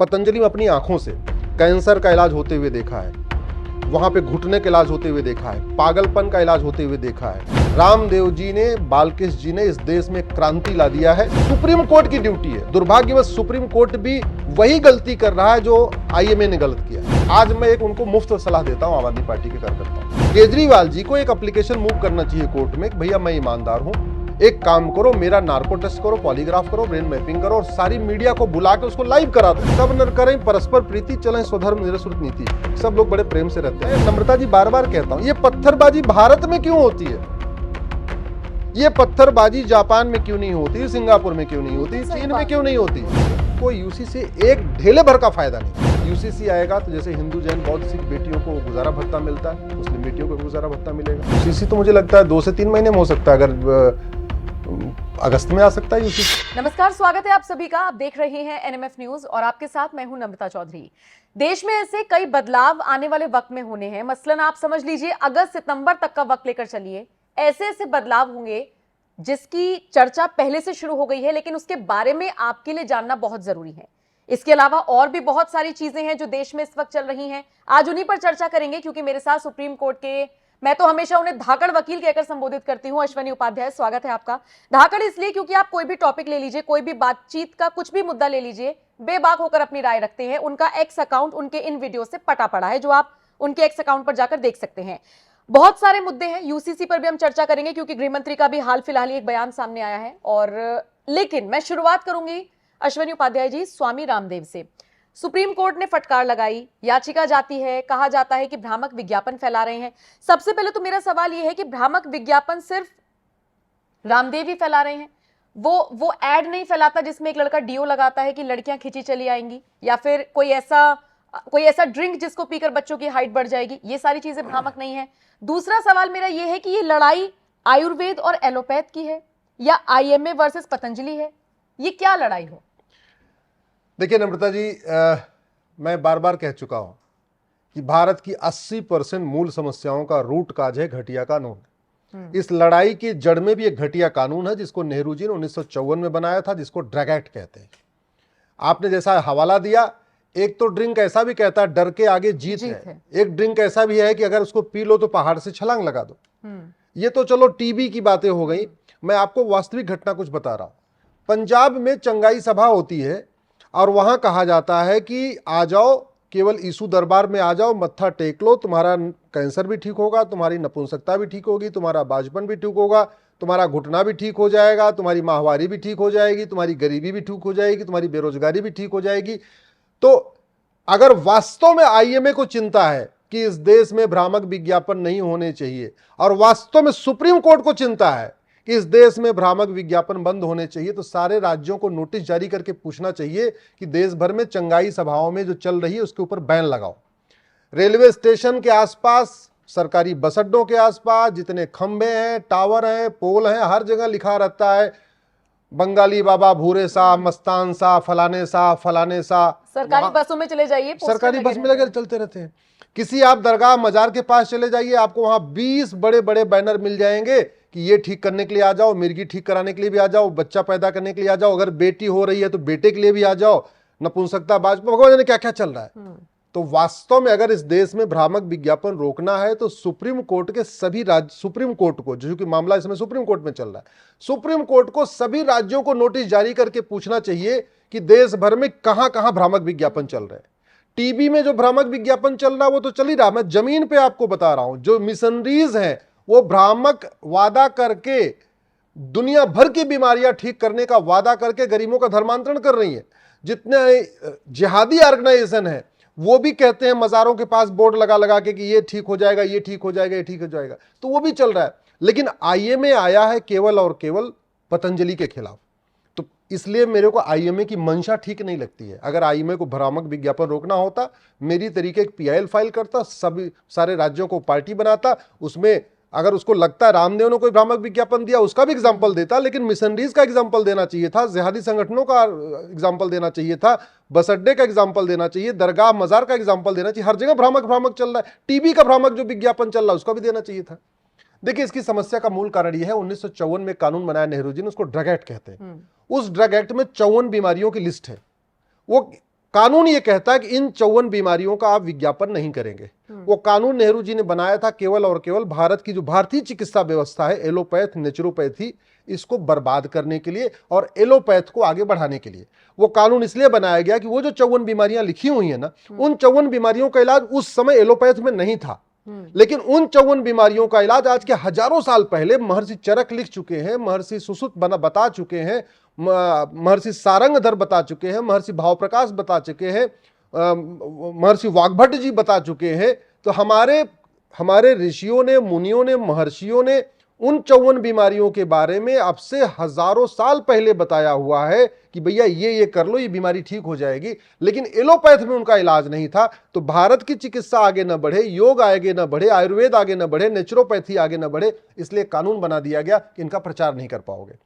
पतंजलि में अपनी आंखों से कैंसर का इलाज होते हुए देखा है, वहां पे घुटने का इलाज होते हुए देखा है, पागलपन का इलाज होते हुए देखा है। रामदेव जी ने, बालकृष्ण जी ने इस देश में क्रांति ला दिया है। सुप्रीम कोर्ट की ड्यूटी है, दुर्भाग्यवश सुप्रीम कोर्ट भी वही गलती कर रहा है जो आईएमए ने गलत किया। आज मैं एक उनको मुफ्त सलाह देता हूं आम आदमी पार्टी के कार्यकर्ताओं, केजरीवाल जी को एक एप्लीकेशन मूव करना चाहिए कोर्ट में, भैया मैं ईमानदार हूं, एक काम करो, मेरा नार्को टेस्ट करो, पॉलीग्राफ करो, ब्रेन मैपिंग करो और सारी मीडिया को बुला के उसको लाइव करा दो। सब न करें परस्पर प्रीति, चलें स्वधर्म निरसुत नीति। सब लोग बड़े प्रेम से रहते हैं। नम्रता जी, बार बार कहता हूं, ये पत्थरबाजी भारत में क्यों होती है? ये पत्थरबाजी जापान में क्यों नहीं होती, सिंगापुर में क्यों नहीं होती, चीन में क्यों नहीं होती? कोई यूसी से एक ढेले भर का फायदा नहीं। यूसीसी आएगा तो जैसे हिंदू, जैन, बौद्ध, सिख बेटियों को गुजारा भत्ता मिलता है, मुस्लिम बेटियों को गुजारा भत्ता मिलेगा। यूसीसी तो मुझे लगता है 2 से 3 महीने में हो सकता है, अगर अगस्त में आ सकता है यूसीसी। नमस्कार, स्वागत है आप सभी का। आप देख रहे हैं एनएमएफ न्यूज और आपके साथ मैं हूं नम्रता चौधरी। देश में ऐसे कई बदलाव आने वाले वक्त में होने हैं। मसलन आप समझ लीजिए अगस्त सितंबर तक का वक्त लेकर चलिए, ऐसे ऐसे बदलाव होंगे जिसकी चर्चा पहले से शुरू हो गई है, लेकिन उसके बारे में आपके लिए जानना बहुत जरूरी है। इसके अलावा और भी बहुत सारी चीजें हैं जो देश में इस वक्त चल रही हैं, आज उन्हीं पर चर्चा करेंगे। क्योंकि मेरे साथ सुप्रीम कोर्ट के, मैं तो हमेशा उन्हें धाकड़ वकील कहकर संबोधित करती हूं, अश्विनी उपाध्याय, स्वागत है आपका। धाकड़ इसलिए क्योंकि आप कोई भी टॉपिक ले लीजिए, कोई भी बातचीत का कुछ भी मुद्दा ले लीजिए, बेबाक होकर अपनी राय रखते हैं। उनका एक्स अकाउंट उनके इन वीडियो से पटा पड़ा है, जो आप उनके एक्स अकाउंट पर जाकर देख सकते हैं। बहुत सारे मुद्दे हैं, यूसीसी पर भी हम चर्चा करेंगे क्योंकि गृह मंत्री का भी हाल फिलहाल एक बयान सामने आया है। और लेकिन मैं शुरुआत करूंगी अश्विनी उपाध्याय जी, स्वामी रामदेव से। सुप्रीम कोर्ट ने फटकार लगाई, याचिका जाती है, कहा जाता है कि भ्रामक विज्ञापन फैला रहे हैं। सबसे पहले तो मेरा सवाल यह है कि भ्रामक विज्ञापन सिर्फ रामदेव ही फैला रहे हैं? वो एड नहीं फैलाता जिसमें एक लड़का डीओ लगाता है कि लड़कियां खिंची चली आएंगी, या फिर कोई ऐसा ड्रिंक जिसको पीकर बच्चों की हाइट बढ़ जाएगी? ये सारी चीजें भ्रामक नहीं है? दूसरा सवाल मेरा यह है कि ये लड़ाई आयुर्वेद और एलोपैथ की है या आईएमए वर्सेस पतंजलि है? ये क्या लड़ाई हो? देखिए नम्रता जी, मैं बार बार कह चुका हूं कि भारत की 80% मूल समस्याओं का रूट काज है घटिया कानून। इस लड़ाई की जड़ में भी एक घटिया कानून है जिसको नेहरू जी ने 1954 में बनाया था, जिसको ड्रग एक्ट कहते हैं। आपने जैसा हवाला दिया, एक तो ड्रिंक ऐसा भी कहता है डर के आगे जीत है। एक ड्रिंक ऐसा भी है कि अगर उसको पी लो तो पहाड़ से छलांग लगा दो। ये तो चलो टीबी की बातें हो गई। मैं आपको वास्तविक घटना कुछ बता रहा हूं। पंजाब में चंगाई सभा होती है और वहां कहा जाता है कि आ जाओ, केवल यीशु दरबार में आ जाओ, मत्था टेक लो, तुम्हारा कैंसर भी ठीक होगा, तुम्हारी नपुंसकता भी ठीक होगी, तुम्हारा बाजपन भी ठीक होगा, तुम्हारा घुटना भी ठीक हो जाएगा, तुम्हारी माहवारी भी ठीक हो जाएगी, तुम्हारी गरीबी भी ठीक हो जाएगी, तुम्हारी बेरोजगारी भी ठीक हो जाएगी। तो अगर वास्तव में आईएमए को चिंता है कि इस देश में भ्रामक विज्ञापन नहीं होने चाहिए, और वास्तव में सुप्रीम कोर्ट को चिंता है कि इस देश में भ्रामक विज्ञापन बंद होने चाहिए, तो सारे राज्यों को नोटिस जारी करके पूछना चाहिए कि देश भर में चंगाई सभाओं में जो चल रही है उसके ऊपर बैन लगाओ। रेलवे स्टेशन के आसपास, सरकारी बस अड्डों के आसपास जितने खंभे हैं, टावर हैं, पोल हैं, हर जगह लिखा रहता है बंगाली बाबा भूरे सा, मस्तान सा, फलाने सा, फलाने सा। सरकारी बसों में चले जाइए, सरकारी बस में लगे चलते रहते हैं। किसी आप दरगाह मजार के पास चले जाइए, आपको वहां 20 बड़े बड़े बैनर मिल जाएंगे कि ये ठीक करने के लिए आ जाओ, मिर्गी ठीक कराने के लिए भी आ जाओ, बच्चा पैदा करने के लिए आ जाओ, अगर बेटी हो रही है तो बेटे के लिए भी आ जाओ, नपुंसकता बाजपा, भगवान जाने क्या क्या चल रहा है। तो वास्तव में अगर इस देश में भ्रामक विज्ञापन रोकना है तो सुप्रीम कोर्ट के सभी राज्य, सुप्रीम कोर्ट को, जो कि मामला इसमें सुप्रीम कोर्ट में चल रहा है, सुप्रीम कोर्ट को सभी राज्यों को नोटिस जारी करके पूछना चाहिए कि देश भर में कहां कहां भ्रामक विज्ञापन चल रहे हैं। टीबी में जो भ्रामक विज्ञापन चल रहा है वो तो चल ही रहा, मैं जमीन पे आपको बता रहा हूं। जो मिशनरीज हैं वो भ्रामक वादा करके दुनिया भर की बीमारियां ठीक करने का वादा करके गरीबों का धर्मांतरण कर रही है। जितने जिहादी ऑर्गेनाइजेशन है वो भी कहते हैं मजारों के पास बोर्ड लगा लगा के कि ये ठीक हो जाएगा, ये ठीक हो जाएगा, ये ठीक हो जाएगा, तो वो भी चल रहा है। लेकिन आईएमए आया है केवल और केवल पतंजलि के खिलाफ। तो इसलिए मेरे को आईएमए की मंशा ठीक नहीं लगती है। अगर आईएमए को भ्रामक विज्ञापन रोकना होता, मेरी तरीके एक पीआईएल फाइल करता, सभी सारे राज्यों को पार्टी बनाता, उसमें अगर उसको लगता है रामदेव ने कोई भ्रामक विज्ञापन दिया उसका भी एग्जाम्पल देता, लेकिन मिशनरीज का एग्जाम्पल देना चाहिए था, जिहादी संगठनों का एग्जाम्पल देना चाहिए था, बस अड्डे का एग्जाम्पल देना चाहिए, दरगाह मजार का एग्जाम्पल देना चाहिए। हर जगह भ्रामक चल रहा है। टीबी का भ्रामक जो विज्ञापन चल रहा है उसका भी देना चाहिए था। देखिए, इसकी समस्या का मूल कारण यह है, 1954 में कानून बनाया नेहरू जी ने, उसको ड्रग एक्ट कहते हैं। उस ड्रग एक्ट में 54 बीमारियों की लिस्ट है। वो कानून ये कहता है कि इन 54 बीमारियों का आप विज्ञापन नहीं करेंगे। वो कानून नेहरू जी ने बनाया था केवल और केवल भारत की जो भारतीय चिकित्सा व्यवस्था है, एलोपैथ, नेचुरोपैथी, इसको बर्बाद करने के लिए और एलोपैथ को आगे बढ़ाने के लिए। वो कानून इसलिए बनाया गया कि वो जो 54 बीमारियां लिखी हुई है ना, उन 54 बीमारियों का इलाज उस समय एलोपैथ में नहीं था, लेकिन उन 54 बीमारियों का इलाज आज के हजारों साल पहले महर्षि चरक लिख चुके हैं, महर्षि सुश्रुत बता चुके हैं, महर्षि सारंगधर बता चुके हैं, महर्षि भावप्रकाश बता चुके हैं, महर्षि वाग्भट जी बता चुके हैं। तो हमारे ऋषियों ने, मुनियों ने, महर्षियों ने उन 54 बीमारियों के बारे में अब से हजारों साल पहले बताया हुआ है कि भैया ये कर लो, ये बीमारी ठीक हो जाएगी। लेकिन एलोपैथ में उनका इलाज नहीं था। तो भारत की चिकित्सा आगे न बढ़े, योग आगे न बढ़े, आयुर्वेद आगे न बढ़े, नेचुरोपैथी आगे न बढ़े, इसलिए कानून बना दिया गया कि इनका प्रचार नहीं कर पाओगे।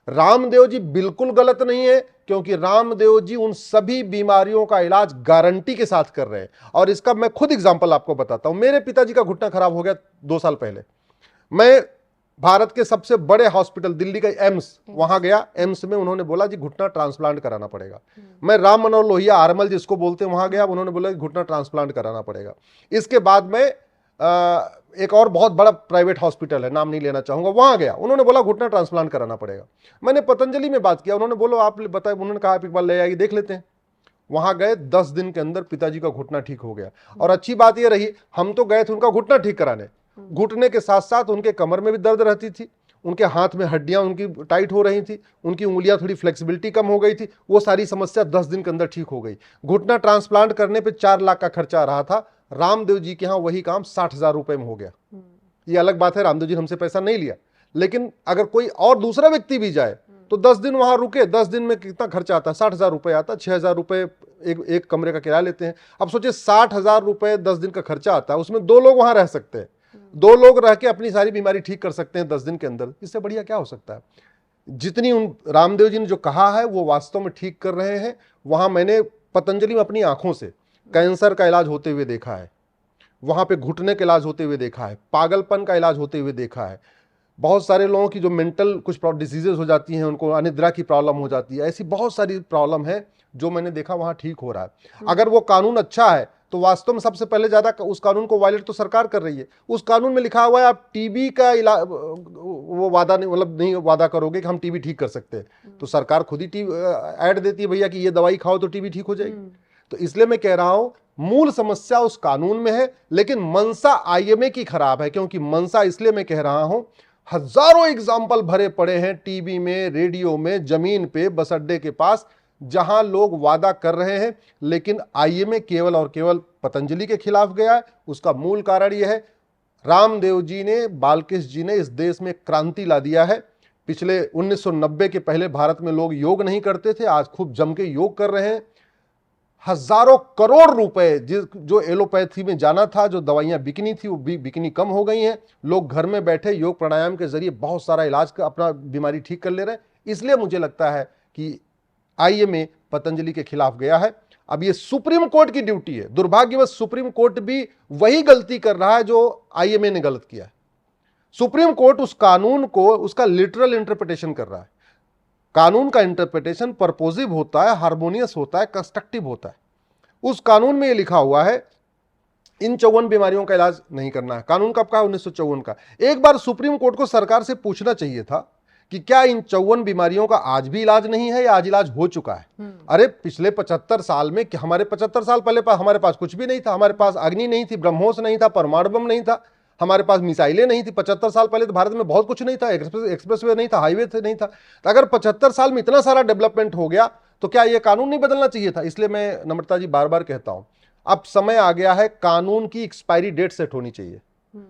रामदेव जी बिल्कुल गलत नहीं है, क्योंकि रामदेव जी उन सभी बीमारियों का इलाज गारंटी के साथ कर रहे हैं। और इसका मैं खुद एग्जांपल आपको बताता हूं। मेरे पिताजी का घुटना खराब हो गया 2 साल पहले। मैं भारत के सबसे बड़े हॉस्पिटल दिल्ली का एम्स, वहां गया। एम्स में उन्होंने बोला जी घुटना ट्रांसप्लांट कराना पड़ेगा। मैं राम मनोहर लोहिया, आरमल जिसको बोलते हैं, वहां गया। उन्होंने बोला घुटना ट्रांसप्लांट कराना पड़ेगा। इसके बाद में एक और बहुत बड़ा प्राइवेट हॉस्पिटल है, नाम नहीं लेना चाहूंगा, वहां गया। उन्होंने बोला घुटना ट्रांसप्लांट कराना पड़ेगा। मैंने पतंजलि में बात किया, उन्होंने बोला आप बताए, उन्होंने कहा आप एक बार ले आइए देख लेते हैं। वहां गए, 10 दिन के अंदर पिताजी का घुटना ठीक हो गया। और अच्छी बात यह रही, हम तो गए थे उनका घुटना ठीक कराने, घुटने के साथ साथ उनके कमर में भी दर्द रहती थी, उनके हाथ में हड्डियां उनकी टाइट हो रही थी, उनकी उंगलियां थोड़ी फ्लेक्सिबिलिटी कम हो गई थी। वो सारी समस्या 10 दिन के अंदर ठीक हो गई। घुटना ट्रांसप्लांट करने पे 4 लाख का खर्चा आ रहा था। रामदेव जी के यहाँ वही काम 60,000 रुपए में हो गया। ये अलग बात है, रामदेव जी ने हमसे पैसा नहीं लिया, लेकिन अगर कोई और दूसरा व्यक्ति भी जाए तो 10 दिन वहां रुके, 10 दिन में कितना खर्चा आता है? 60,000 रुपए आता है। 6,000 रुपए एक कमरे का किराया लेते हैं। अब सोचिए 60,000 रुपए 10 दिन का खर्चा आता है, उसमें 2 लोग वहां रह सकते हैं, 2 लोग रह के अपनी सारी बीमारी ठीक कर सकते हैं 10 दिन के अंदर। इससे बढ़िया क्या हो सकता है? जितनी उन रामदेव जी ने जो कहा है वो वास्तव में ठीक कर रहे हैं। वहां मैंने पतंजलि में अपनी आंखों से कैंसर का इलाज होते हुए देखा है, वहां पे घुटने का इलाज होते हुए देखा है, पागलपन का इलाज होते हुए देखा है। बहुत सारे लोगों की जो मेंटल कुछ डिसीजेज हो जाती हैं, उनको अनिद्रा की प्रॉब्लम हो जाती है, ऐसी बहुत सारी प्रॉब्लम है जो मैंने देखा वहां ठीक हो रहा है। अगर वो कानून अच्छा है तो वास्तव में सबसे पहले ज्यादा उस कानून को वायलेट तो सरकार कर रही है। उस कानून में लिखा हुआ है आप टीबी का इलाज, वो वादा नहीं, मतलब नहीं वादा करोगे कि हम टीबी ठीक कर सकते हैं, तो सरकार खुद ही ऐड देती है भैया कि ये दवाई खाओ तो टीबी ठीक हो जाएगी। तो इसलिए मैं कह रहा हूं मूल समस्या उस कानून में है, लेकिन मंशा आईएमए की खराब है। क्योंकि मंशा, इसलिए मैं कह रहा हूं, हजारों एग्जाम्पल भरे पड़े हैं टीवी में, रेडियो में, जमीन पे, बस अड्डे के पास, जहां लोग वादा कर रहे हैं, लेकिन आईएमए केवल और केवल पतंजलि के खिलाफ गया है। उसका मूल कारण यह है, रामदेव जी ने, बालकृष्ण जी ने इस देश में क्रांति ला दिया है। पिछले 1990 के पहले भारत में लोग योग नहीं करते थे, आज खूब जम के योग कर रहे हैं। हजारों करोड़ रुपए जो एलोपैथी में जाना था, जो दवाइयां बिकनी थी, वो बिकनी कम हो गई हैं। लोग घर में बैठे योग प्राणायाम के जरिए बहुत सारा इलाज का अपना बीमारी ठीक कर ले रहे हैं। इसलिए मुझे लगता है कि आईएमए पतंजलि के खिलाफ गया है। अब ये सुप्रीम कोर्ट की ड्यूटी है। दुर्भाग्यवश सुप्रीम कोर्ट भी वही गलती कर रहा है जो आईएमए ने गलत किया है। सुप्रीम कोर्ट उस कानून को, उसका लिटरल इंटरप्रिटेशन कर रहा है। कानून का इंटरप्रिटेशन पर्पोजिव होता है, हार्मोनियस होता है, कंस्ट्रक्टिव होता है। उस कानून में यह लिखा हुआ है इन 54 बीमारियों का इलाज नहीं करना है। कानून कब का? 1954 का। एक बार सुप्रीम कोर्ट को सरकार से पूछना चाहिए था कि क्या इन 54 बीमारियों का आज भी इलाज नहीं है या आज इलाज हो चुका है? अरे पिछले 75 साल में, हमारे 75 साल पहले हमारे पास कुछ भी नहीं था। हमारे पास अग्नि नहीं थी, ब्रह्मोस नहीं था, परमाणु बम नहीं था, हमारे पास मिसाइलें नहीं थी। 75 साल पहले तो भारत में बहुत कुछ नहीं था, एक्सप्रेसवे नहीं था, हाईवे नहीं था। तो अगर 75 साल में इतना सारा डेवलपमेंट हो गया तो क्या यह कानून नहीं बदलना चाहिए था? इसलिए मैं नम्रता जी बार बार कहता हूं, अब समय आ गया है, कानून की एक्सपायरी डेट सेट होनी चाहिए।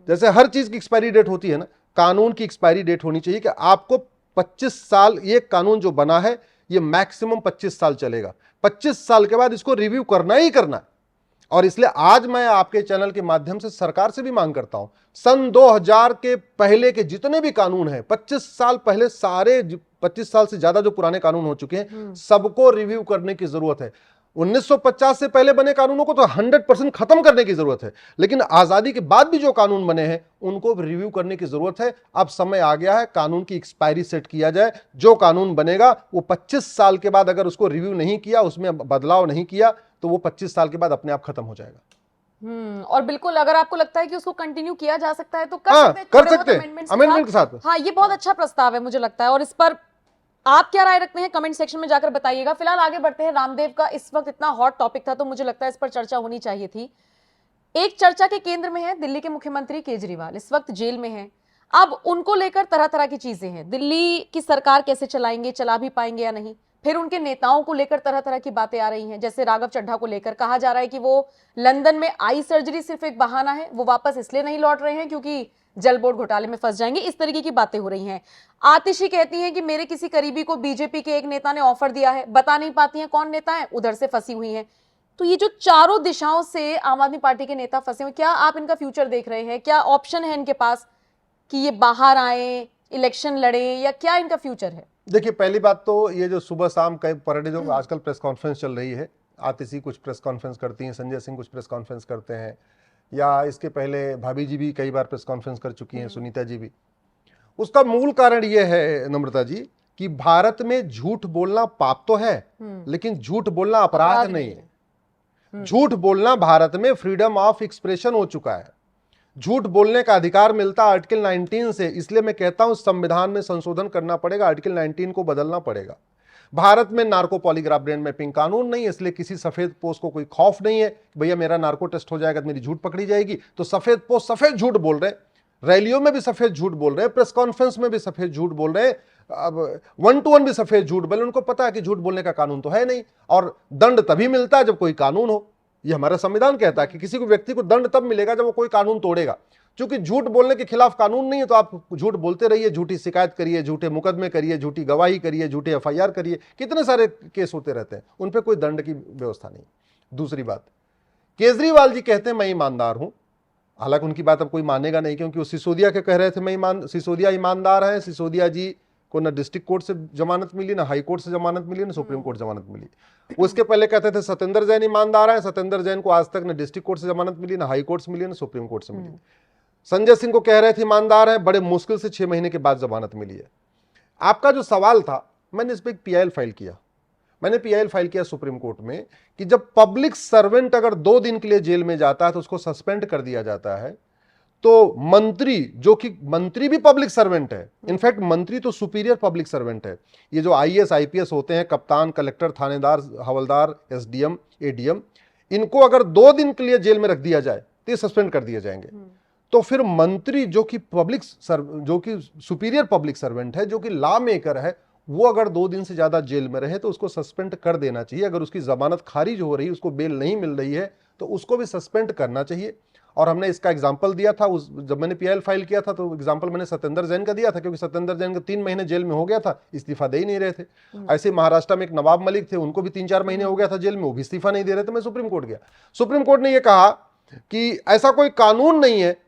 जैसे हर चीज की एक्सपायरी डेट होती है ना, कानून की एक्सपायरी डेट होनी चाहिए कि आपको 25 साल, ये कानून जो बना है ये मैक्सिमम 25 साल चलेगा। 25 साल के बाद इसको रिव्यू करना ही करना है। और इसलिए आज मैं आपके चैनल के माध्यम से सरकार से भी मांग करता हूं, सन 2000 के पहले के जितने भी कानून हैं, 25 साल पहले, सारे 25 साल से ज्यादा जो पुराने कानून हो चुके हैं, सबको रिव्यू करने की जरूरत है। 1950 से पहले बने कानूनों को तो 100% खत्म करने की जरूरत है, लेकिन आजादी के बाद भी जो कानून बने हैं उनको रिव्यू करने की जरूरत है। अब समय आ गया है, कानून की एक्सपायरी सेट किया जाए। जो कानून बनेगा वो 25 साल के बाद अगर उसको रिव्यू नहीं किया, उसमें बदलाव नहीं किया, तो वो 25 साल के बाद अपने आप खत्म हो जाएगा। और बिल्कुल अगर आपको लगता है कि उसको कंटिन्यू किया जा सकता है तो हाँ, कर सकते हैं अमेंडमेंट अमेंडमेंट के साथ। हाँ, ये बहुत अच्छा प्रस्ताव है मुझे लगता है, और इस पर आप क्या राय रखते हैं कमेंट सेक्शन में जाकर बताइएगा। फिलहाल आगे बढ़ते हैं। रामदेव का इस वक्त इतना हॉट टॉपिक था तो मुझे लगता है इस पर चर्चा होनी चाहिए थी। एक चर्चा के केंद्र में है दिल्ली के मुख्यमंत्री केजरीवाल, इस वक्त जेल में हैं। अब उनको लेकर तरह तरह की चीजें हैं, दिल्ली की सरकार कैसे चलाएंगे, चला भी पाएंगे या नहीं। फिर उनके नेताओं को लेकर तरह तरह की बातें आ रही हैं, जैसे राघव चड्ढा को लेकर कहा जा रहा है कि वो लंदन में आई सर्जरी सिर्फ एक बहाना है, वो वापस इसलिए नहीं लौट रहे हैं क्योंकि जल बोर्ड घोटाले में फंस जाएंगे। इस तरीके की बातें हो रही हैं। आतिशी कहती हैं कि मेरे किसी करीबी को बीजेपी के एक नेता ने ऑफर दिया है, बता नहीं पाती हैं कौन नेता है, उधर से फंसी हुई हैं। तो ये जो चारों दिशाओं से आम आदमी पार्टी के नेता फंसे हुए, क्या आप इनका फ्यूचर देख रहे हैं? क्या ऑप्शन है इनके पास कि ये बाहर आए, इलेक्शन लड़े, या क्या इनका फ्यूचर है? देखिए, पहली बात तो ये जो सुबह शाम कई पर डे जो आजकल प्रेस कॉन्फ्रेंस चल रही है, आतिशी कुछ प्रेस कॉन्फ्रेंस करती हैं, संजय सिंह कुछ प्रेस कॉन्फ्रेंस करते हैं, या इसके पहले भाभी जी भी कई बार प्रेस कॉन्फ्रेंस कर चुकी हैं, सुनीता जी भी। उसका मूल कारण ये है नम्रता जी कि भारत में झूठ बोलना पाप तो है, लेकिन झूठ बोलना अपराध नहीं है। झूठ बोलना भारत में फ्रीडम ऑफ एक्सप्रेशन हो चुका है। झूठ बोलने का अधिकार मिलता आर्टिकल 19 से, इसलिए मैं कहता हूं संविधान में संशोधन करना पड़ेगा, आर्टिकल 19 को बदलना पड़ेगा। भारत में नार्को पॉलीग्राफ ब्रेन मैपिंग कानून नहीं है, इसलिए किसी सफेद पोस्ट को कोई खौफ नहीं है भैया मेरा नार्को टेस्ट हो जाएगा तो मेरी झूठ पकड़ी जाएगी। तो सफेद पोस्ट सफेद झूठ बोल रहे हैं, रैलियों में भी सफेद झूठ बोल रहे हैं, प्रेस कॉन्फ्रेंस में भी सफेद झूठ बोल रहे हैं, अब 1-to-1 भी सफेद झूठ बोले। उनको पता है कि झूठ बोलने का कानून तो है नहीं, और दंड तभी मिलता है जब कोई कानून हो। ये हमारा संविधान कहता है कि किसी को व्यक्ति को दंड तब मिलेगा जब वो कोई कानून तोड़ेगा। क्योंकि झूठ बोलने के खिलाफ कानून नहीं है तो आप झूठ बोलते रहिए, झूठी शिकायत करिए, झूठे मुकदमे करिए, झूठी गवाही करिए, झूठे एफआईआर करिए, कितने सारे केस होते रहते हैं, उन पे कोई दंड की व्यवस्था नहीं। दूसरी बात, केजरीवाल जी कहते हैं मैं ईमानदार हूं, हालांकि उनकी बात अब कोई मानेगा नहीं, क्योंकि वो सिसोदिया के कह रहे थे सिसोदिया ईमानदार है। सिसोदिया जी को ना डिस्ट्रिक्ट कोर्ट से जमानत मिली, ना हाई कोर्ट से जमानत मिली, ना सुप्रीम कोर्ट से जमानत मिली। उसके पहले कहते थे सत्येंद्र जैन ईमानदार है, सत्येंद्र जैन को आज तक ना डिस्ट्रिक्ट कोर्ट से जमानत मिली, ना हाई कोर्ट से मिली, ना सुप्रीम कोर्ट से मिली। संजय सिंह को कह रहे थे ईमानदार है, बड़े मुश्किल से 6 महीने के बाद जमानत मिली है। आपका जो सवाल था, मैंने इस पर एक पीआईएल फाइल किया। मैंने पीआईएल फाइल किया सुप्रीम कोर्ट में कि जब पब्लिक सर्वेंट अगर 2 दिन के लिए जेल में जाता है तो उसको सस्पेंड कर दिया जाता है, तो मंत्री, जो कि मंत्री भी पब्लिक सर्वेंट है, इनफैक्ट मंत्री तो सुपीरियर पब्लिक सर्वेंट है। ये जो आईएएस आईपीएस होते हैं, कप्तान, कलेक्टर, थानेदार, हवलदार, एसडीएम, एडीएम, इनको अगर 2 दिन के लिए जेल में रख दिया जाए तो ये सस्पेंड कर दिए जाएंगे। तो फिर मंत्री जो कि सुपीरियर पब्लिक सर्वेंट है, जो कि लॉ मेकर है, वो अगर 2 दिन से ज्यादा जेल में रहे तो उसको सस्पेंड कर देना चाहिए। अगर उसकी जमानत खारिज हो रही है, उसको बेल नहीं मिल रही है, तो उसको भी सस्पेंड करना चाहिए। और हमने इसका एग्जाम्पल दिया था जब मैंने पीआईएल फाइल किया था, तो एग्जाम्पल मैंने सत्येंद्र जैन का दिया था, क्योंकि सत्येंद्र जैन का 3 महीने जेल में हो गया था, इस्तीफा दे ही नहीं रहे थे। ऐसे महाराष्ट्र में एक नवाब मलिक थे, उनको भी 3-4 महीने हो गया था जेल में, वो भी इस्तीफा नहीं दे रहे थे। मैं सुप्रीम कोर्ट गया, सुप्रीम कोर्ट ने यह कहा कि ऐसा कोई कानून नहीं है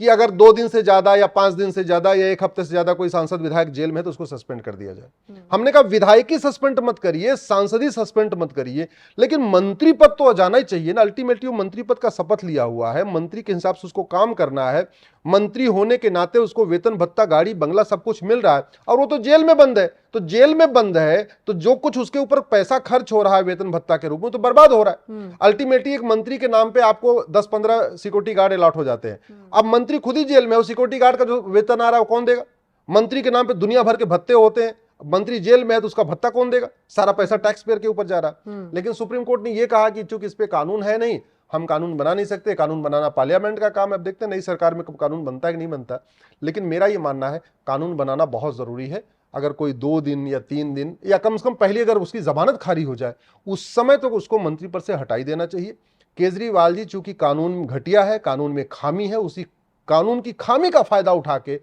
कि अगर 2 दिन से ज्यादा या 5 दिन से ज्यादा या 1 हफ्ते से ज्यादा कोई सांसद विधायक जेल में है तो उसको सस्पेंड कर दिया जाए। हमने कहा विधायकी सस्पेंड मत करिए, सांसदी सस्पेंड मत करिए, लेकिन मंत्री पद तो जाना ही चाहिए ना। अल्टीमेटली वो मंत्री पद का शपथ लिया हुआ है, मंत्री के हिसाब से उसको काम करना है। मंत्री होने के नाते उसको वेतन भत्ता, गाड़ी बंगला सब कुछ मिल रहा है, और वो तो जेल में बंद है। तो जेल में बंद है तो जो कुछ उसके ऊपर पैसा खर्च हो रहा है वेतन भत्ता के रूप में, तो बर्बाद हो रहा है। अल्टीमेटली एक मंत्री के नाम पे आपको 10-15 सिक्योरिटी गार्ड अलॉट हो जाते हैं। अब मंत्री खुद ही जेल में है, सिक्योरिटी गार्ड का जो वेतन आ रहा है वो कौन देगा? मंत्री के नाम पे दुनिया भर के भत्ते होते हैं, मंत्री जेल में है तो उसका भत्ता कौन देगा? सारा पैसा टैक्स पेयर के ऊपर जा रहा है। लेकिन सुप्रीम कोर्ट ने यह कहा कि चूंकि इस पे कानून है नहीं, हम कानून बना नहीं सकते, कानून बनाना पार्लियामेंट का काम है। अब देखते हैं नई सरकार में कब कानून बनता है कि नहीं बनता। लेकिन मेरा ये मानना है कानून बनाना बहुत जरूरी है। अगर कोई 2 दिन या 3 दिन या कम से कम पहले अगर उसकी जमानत खारिज हो जाए, उस समय तो उसको मंत्री पद से हटाई देना चाहिए। केजरीवाल जी चूंकि कानून घटिया है, कानून में खामी है, उसी कानून की खामी का फायदा उठा के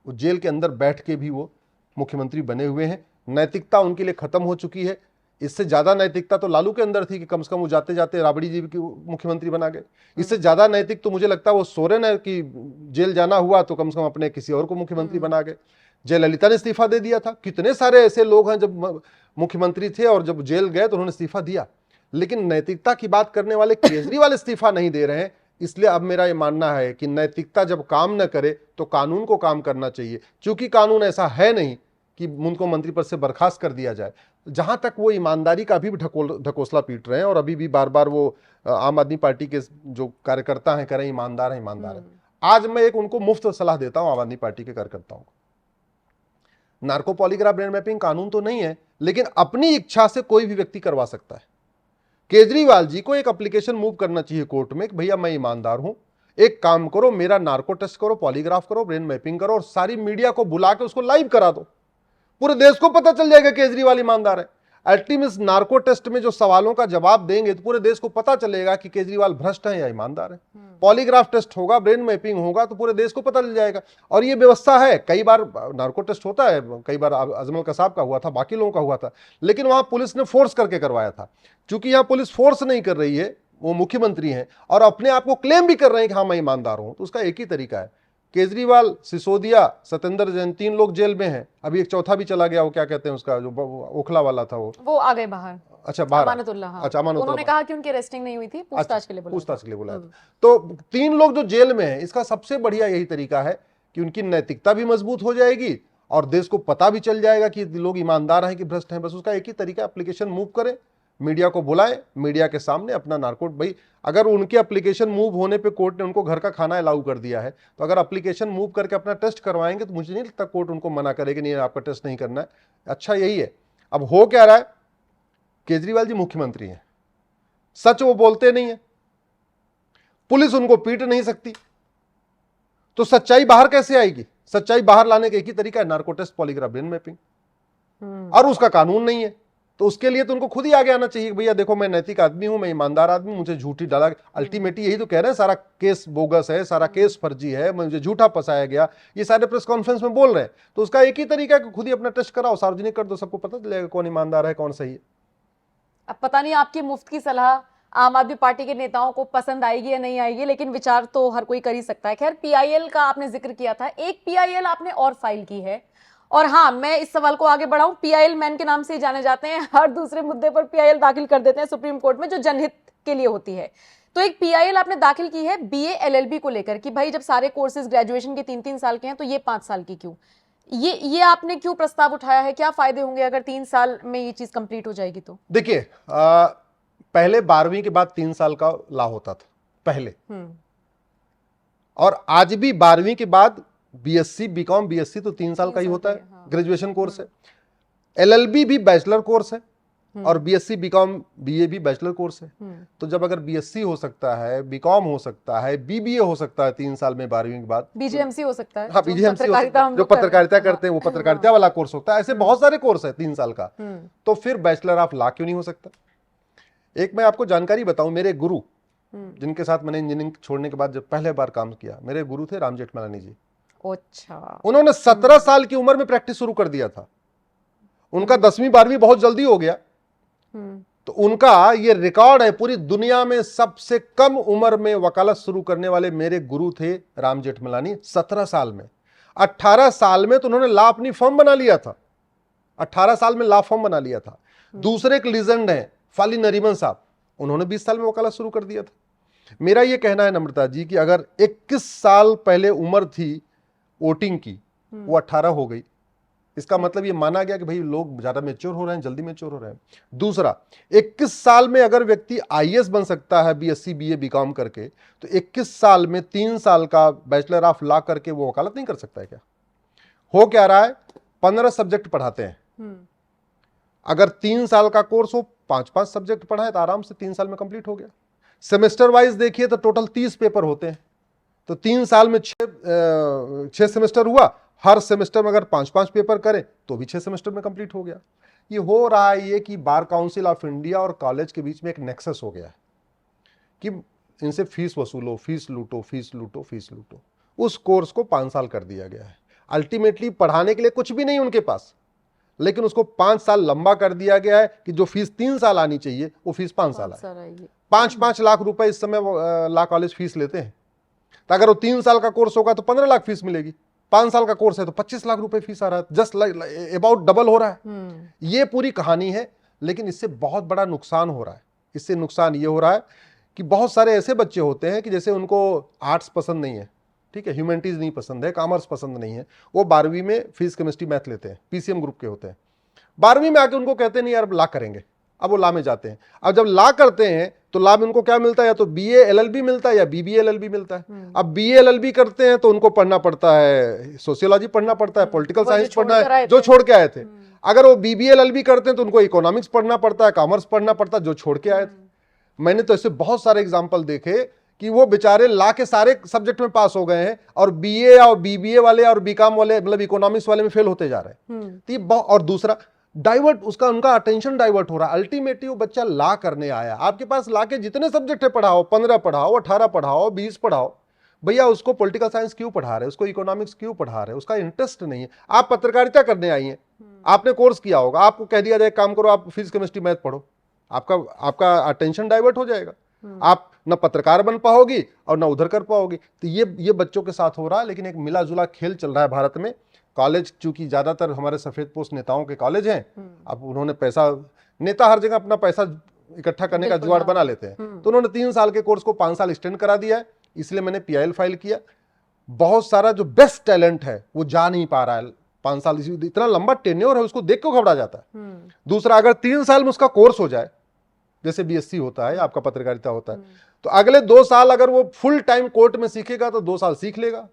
वो जेल के अंदर बैठ के भी वो मुख्यमंत्री बने हुए हैं। नैतिकता उनके लिए खत्म हो चुकी है। इससे ज्यादा नैतिकता तो लालू के अंदर थी कि कम से कम वो जाते जाते राबड़ी जी की मुख्यमंत्री बना गए। इससे ज्यादा नैतिक तो मुझे लगता है वो सोरेन है कि जेल जाना हुआ तो कम से कम अपने किसी और को मुख्यमंत्री बना गए। जयललिता ने इस्तीफा दे दिया था। कितने सारे ऐसे लोग हैं जब मुख्यमंत्री थे और जब जेल गए तो उन्होंने इस्तीफा दिया, लेकिन नैतिकता की बात करने वाले केजरीवाल इस्तीफा नहीं दे रहे हैं। इसलिए अब मेरा ये मानना है कि नैतिकता जब काम न करे तो कानून को काम करना चाहिए। चूंकि कानून ऐसा है नहीं कि उनको मंत्री पद से बर्खास्त कर दिया जाए। जहां तक वो ईमानदारी का अभी भी ढकोसला पीट रहे हैं और अभी भी बार बार वो आम आदमी पार्टी के जो कार्यकर्ता हैं कह रहे हैं ईमानदार है ईमानदार है। आज मैं एक उनको मुफ्त सलाह देता हूं आम आदमी पार्टी के कार्यकर्ताओं को, नार्को पॉलीग्राफ ब्रेन मैपिंग कानून तो नहीं है, लेकिन अपनी इच्छा से कोई भी व्यक्ति करवा सकता है। केजरीवाल जी को एक एप्लीकेशन मूव करना चाहिए कोर्ट में कि भैया मैं ईमानदार हूं, एक काम करो, मेरा नार्को टेस्ट करो, पॉलीग्राफ करो, ब्रेन मैपिंग करो और सारी मीडिया को बुला के उसको लाइव करा दो। पूरे देश को पता चल जाएगा केजरीवाल ईमानदार है। अल्टीमेट नार्को टेस्ट में जो सवालों का जवाब देंगे तो पूरे देश को पता चलेगा कि केजरीवाल भ्रष्ट है या ईमानदार है। पॉलीग्राफ टेस्ट होगा, ब्रेन मैपिंग होगा तो पूरे देश को पता चल जाएगा। और ये व्यवस्था है, कई बार नार्को टेस्ट होता है, कई बार अजमल कसाब का हुआ था, बाकी लोगों का हुआ था, लेकिन वहां पुलिस ने फोर्स करके करवाया था। चूंकि यहां पुलिस फोर्स नहीं कर रही है, वो मुख्यमंत्री हैं और अपने आप को क्लेम भी कर रहे हैं कि हाँ मैं ईमानदार हूं, तो उसका एक ही तरीका है। केजरीवाल, सिसोदिया, सत्येंद्र जैन, 3 लोग जेल में हैं। अभी एक चौथा भी चला गया, वो क्या कहते हैं उसका, जो ओखला वाला था, वो आ गए बाहर। अच्छा बाहर, अमानतुल्लाह। हाँ। अच्छा अमानतुल्लाह, उन्होंने कहा कि उनकी अरेस्टिंग नहीं हुई थी, पूछताछ के लिए बुलाया था। तो 3 लोग जो जेल में हैं, इसका सबसे बढ़िया यही तरीका है कि उनकी नैतिकता भी मजबूत हो जाएगी और देश को पता भी चल जाएगा कि लोग ईमानदार हैं कि भ्रष्ट हैं। बस उसका एक ही तरीका, एप्लीकेशन मूव करें, मीडिया को बुलाएं, मीडिया के सामने अपना नार्को, भाई अगर उनके एप्लीकेशन मूव होने पे कोर्ट ने उनको घर का खाना अलाउ कर दिया है, तो अगर एप्लीकेशन मूव करके अपना टेस्ट करवाएंगे तो मुझे नहीं लगता कोर्ट उनको मना करेगी नहीं आपका टेस्ट नहीं करना है। अच्छा यही है। अब हो क्या रहा है, केजरीवाल जी मुख्यमंत्री हैं, सच वो बोलते नहीं है, पुलिस उनको पीट नहीं सकती, तो सच्चाई बाहर कैसे आएगी? सच्चाई बाहर लाने का एक ही तरीका है, narco test, polygraph, brain mapping, और उसका कानून नहीं है। तो उसके लिए तो उनको खुद ही आगे आना चाहिए कि भैया देखो मैं नैतिक आदमी हूं, मैं ईमानदार आदमी, मुझे झूठी डाला। अल्टीमेटली यही तो कह रहे हैं, सारा केस बोगस है, सारा केस फर्जी है, मुझे झूठा फंसाया गया, ये सारे प्रेस कॉन्फ्रेंस में बोल रहे हैं। तो उसका एक ही तरीका है कि खुद ही अपना टेस्ट कराओ, सार्वजनिक कर दो, सबको पता चलेगा कौन ईमानदार है कौन सही है। अब पता नहीं आपकी मुफ्त की सलाह आम आदमी पार्टी के नेताओं को पसंद आएगी या नहीं आएगी, लेकिन विचार तो हर कोई कर ही सकता है। खैर, पीआईएल का आपने जिक्र किया था, एक पीआईएल आपने और फाइल की है, और हाँ मैं इस सवाल को आगे बढ़ाऊं, पीआईएल मैन के नाम से ही जाने जाते हैं, हर दूसरे मुद्दे पर पीआईएल दाखिल कर देते हैं सुप्रीम कोर्ट में, जो जनहित के लिए होती है। तो एक पीआईएल आपने दाखिल की है बीए एलएलबी को लेकर कि भाई जब सारे कोर्सेज ग्रेजुएशन के 3-3 साल के हैं तो ये 5 साल की क्यों? ये आपने क्यों प्रस्ताव उठाया है? क्या फायदे होंगे अगर 3 साल में ये चीज कंप्लीट हो जाएगी तो? देखिए, पहले 12वीं के बाद 3 साल का लॉ होता था पहले, और आज भी 12वीं के बाद बीएससी, बीकॉम, बीएससी तो 3 साल का ही होता है, ग्रेजुएशन कोर्स है। एलएलबी भी बैचलर कोर्स है और बीएससी, बीकॉम, बीए भी बैचलर कोर्स है। तो जब अगर बीएससी हो सकता है, बीकॉम हो सकता है, बीबीए हो सकता है 3 साल में 12वीं के बाद, बीजेएमसी हो सकता है, हाँ बीजेएमसी हो सकता है, जो पत्रकारिता करते हैं वो पत्रकारिता वाला कोर्स होता है। ऐसे बहुत सारे कोर्स है 3 साल का। तो फिर बैचलर ऑफ लॉ क्यों नहीं हो सकता? एक मैं आपको जानकारी बताऊं, मेरे गुरु जिनके साथ मैंने इंजीनियरिंग छोड़ने के बाद जब पहले बार काम किया, मेरे गुरु थे राम जेठमलानी जी। अच्छा। उन्होंने 17 साल की उम्र में प्रैक्टिस शुरू कर दिया था। उनका 10वीं 12वीं बहुत जल्दी हो गया। तो उनका ये रिकॉर्ड है, पूरी दुनिया में सबसे कम उम्र में वकालत शुरू करने वाले मेरे गुरु थे राम जेठमलानी, 17 साल में। 18 साल में तो उन्होंने लॉ अपनी फर्म बना लिया था, 18 साल में लॉ फर्म बना लिया था। दूसरे एक लीजेंड है फाली नरीमन साहब, उन्होंने 20 साल में वकालत शुरू कर दिया था। मेरा ये कहना है नम्रता जी कि अगर 21 साल पहले उम्र थी वोटिंग की, वो 18 हो गई, इसका मतलब ये माना गया कि भाई लोग ज्यादा मैच्योर हो रहे हैं, जल्दी मैच्योर हो रहे हैं। दूसरा, 21 साल में अगर व्यक्ति आईएएस बन सकता है बीएससी, बीए, बीकॉम करके, तो 21 साल में 3 साल का बैचलर ऑफ लॉ करके वो वकालत नहीं कर सकता है क्या? हो क्या रहा है, 15 सब्जेक्ट पढ़ाते हैं। अगर 3 साल का कोर्स हो, 5-5 सब्जेक्ट पढ़ाए तो आराम से 3 साल में कंप्लीट हो गया। सेमेस्टर वाइज देखिए तो टोटल 30 पेपर होते हैं, तो 3 साल में 6 सेमेस्टर हुआ। हर सेमेस्टर में अगर 5-5 पेपर करें तो भी 6 सेमेस्टर में कंप्लीट हो गया। ये हो रहा है ये कि बार काउंसिल ऑफ इंडिया और कॉलेज के बीच में एक नेक्सस हो गया है कि इनसे फीस वसूलो, फीस लूटो, फीस लूटो, फीस लूटो। उस कोर्स को 5 साल कर दिया गया है। अल्टीमेटली पढ़ाने के लिए कुछ भी नहीं उनके पास, लेकिन उसको 5 साल लंबा कर दिया गया है कि जो फीस 3 साल आनी चाहिए वो फीस 5 साल आएगी। 5-5 लाख रुपए इस समय लॉ कॉलेज फीस लेते हैं। तो अगर वो 3 साल का कोर्स होगा तो 15 लाख फीस मिलेगी, 5 साल का कोर्स है तो 25 लाख रुपए फीस आ रहा है, जस्ट अबाउट डबल हो रहा है। ये पूरी कहानी है, लेकिन इससे बहुत बड़ा नुकसान हो रहा है। इससे नुकसान ये हो रहा है कि बहुत सारे ऐसे बच्चे होते हैं कि जैसे उनको आर्ट्स पसंद नहीं है, ठीक है, ह्यूमैनिटीज नहीं पसंद है, कॉमर्स पसंद नहीं है, वो 12वीं में फिजिक्स केमिस्ट्री मैथ लेते हैं, पीसीएम ग्रुप के होते हैं। 12वीं में आके उनको कहते हैं नहीं यार ला करेंगे, अब वो ला में जाते हैं। अब जब ला करते हैं तो ला में उनको क्या मिलता है, या तो बीए एलएलबी मिलता है या बीबीए एलएलबी मिलता है। अब बीए एलएलबी करते हैं तो उनको पढ़ना पड़ता है, सोशियोलॉजी पढ़ना पड़ता है, पॉलिटिकल साइंस पढ़ना है, जो छोड़ के आए थे। अगर वो बीबीए एलएलबी करते हैं तो उनको इकोनॉमिक्स पढ़ना पड़ता है, कॉमर्स पढ़ना पड़ता है, जो छोड़ के आए थे। मैंने तो ऐसे बहुत सारे एग्जाम्पल देखे कि वो बेचारे ला के सारे सब्जेक्ट में पास हो गए हैं और बीए और बीबीए वाले और बीकॉम वाले मतलब इकोनॉमिक्स वाले में फेल होते जा रहे हैं। तो ये और दूसरा डाइवर्ट, उसका उनका अटेंशन डाइवर्ट हो रहा है। अल्टीमेटली वो बच्चा ला करने आया, आपके पास ला के जितने सब्जेक्ट है पढ़ाओ, 15 पढ़ाओ, 18 पढ़ाओ, 20 पढ़ाओ, भैया उसको पॉलिटिकल साइंस क्यों पढ़ा रहे, उसको इकोनॉमिक्स क्यों पढ़ा रहे, उसका इंटरेस्ट नहीं है। आप पत्रकारिता करने आई हैं, आपने कोर्स किया होगा, आपको कह दिया जाए काम करो, आप फिजिक्स केमिस्ट्री मैथ पढ़ो, आपका अटेंशन डाइवर्ट हो जाएगा, आप न पत्रकार बन पाओगी और न उधर कर पाओगी। तो ये बच्चों के साथ हो रहा है। लेकिन एक मिला जुला खेल चल रहा है भारत में। कॉलेज चूंकि ज्यादातर हमारे सफेद पोस्ट नेताओं के कॉलेज हैं, अब उन्होंने पैसा, नेता हर जगह अपना पैसा इकट्ठा करने का जुगाड़ बना लेते हैं, तो उन्होंने 3 साल के कोर्स को 5 साल एक्सटेंड करा दिया है। इसलिए मैंने पीआईएल फाइल किया। बहुत सारा जो बेस्ट टैलेंट है वो जा नहीं पा रहा है 5 साल, इतना लंबा टेन्योर है, उसको देख के घबरा जाता है। दूसरा, अगर 3 साल में उसका कोर्स हो जाए, जैसे बीएससी होता है, आपका पत्रकारिता होता है, तो अगले 2 साल अगर वो फुल टाइम कोर्ट में सीखेगा तो 2 साल सीख लेगा।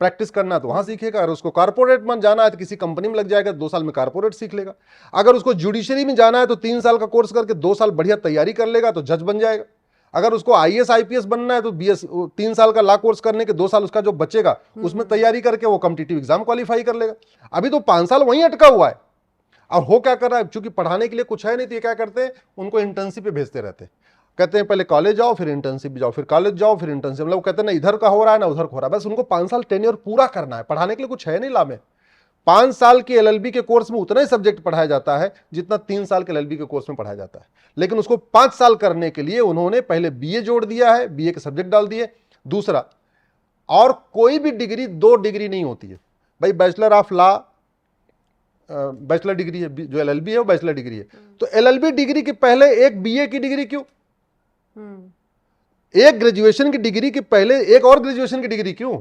प्रैक्टिस करना तो वहां सीखेगा, अगर उसको कारपोरेट में जाना है तो किसी कंपनी में लग जाएगा, 2 साल में कारपोरेट सीख लेगा। अगर उसको जुडिशरी में जाना है तो 3 साल का कोर्स करके 2 साल बढ़िया तैयारी कर लेगा तो जज बन जाएगा। अगर उसको आईएएस आईपीएस बनना है तो 3 साल का लॉ कोर्स करने के 2 साल उसका जो बचेगा उसमें तैयारी करके वो कॉम्पिटिटिव एग्जाम क्वालिफाई कर लेगा। अभी तो 5 साल वहीं अटका हुआ है। और हो क्या कर रहा है, चूंकि पढ़ाने के लिए कुछ है नहीं तो ये क्या करते हैं, उनको इंटर्नशिप पे भेजते रहते हैं। कहते हैं पहले कॉलेज जाओ फिर इंटर्नशिप जाओ, फिर कॉलेज जाओ फिर इंटर्नशिप, मतलब वो कहते हैं ना इधर का हो रहा है ना उधर का हो रहा है, बस उनको 5 साल टेन्योर पूरा करना है। पढ़ाने के लिए कुछ है नहीं ला में। 5 साल के एलएलबी के कोर्स में उतना ही सब्जेक्ट पढ़ाया जाता है जितना 3 साल के एलएलबी के कोर्स में पढ़ाया जाता है। लेकिन उसको 5 साल करने के लिए उन्होंने पहले बीए जोड़ दिया है, बीए के सब्जेक्ट डाल दिए। दूसरा, और कोई भी डिग्री 2 डिग्री नहीं होती है भाई। Bachelor of law bachelor degree है, जो एलएलबी है वो बैचलर डिग्री है। तो एलएलबी डिग्री के पहले एक बीए की डिग्री क्यों, एक ग्रेजुएशन की डिग्री के पहले एक और ग्रेजुएशन की डिग्री क्यों?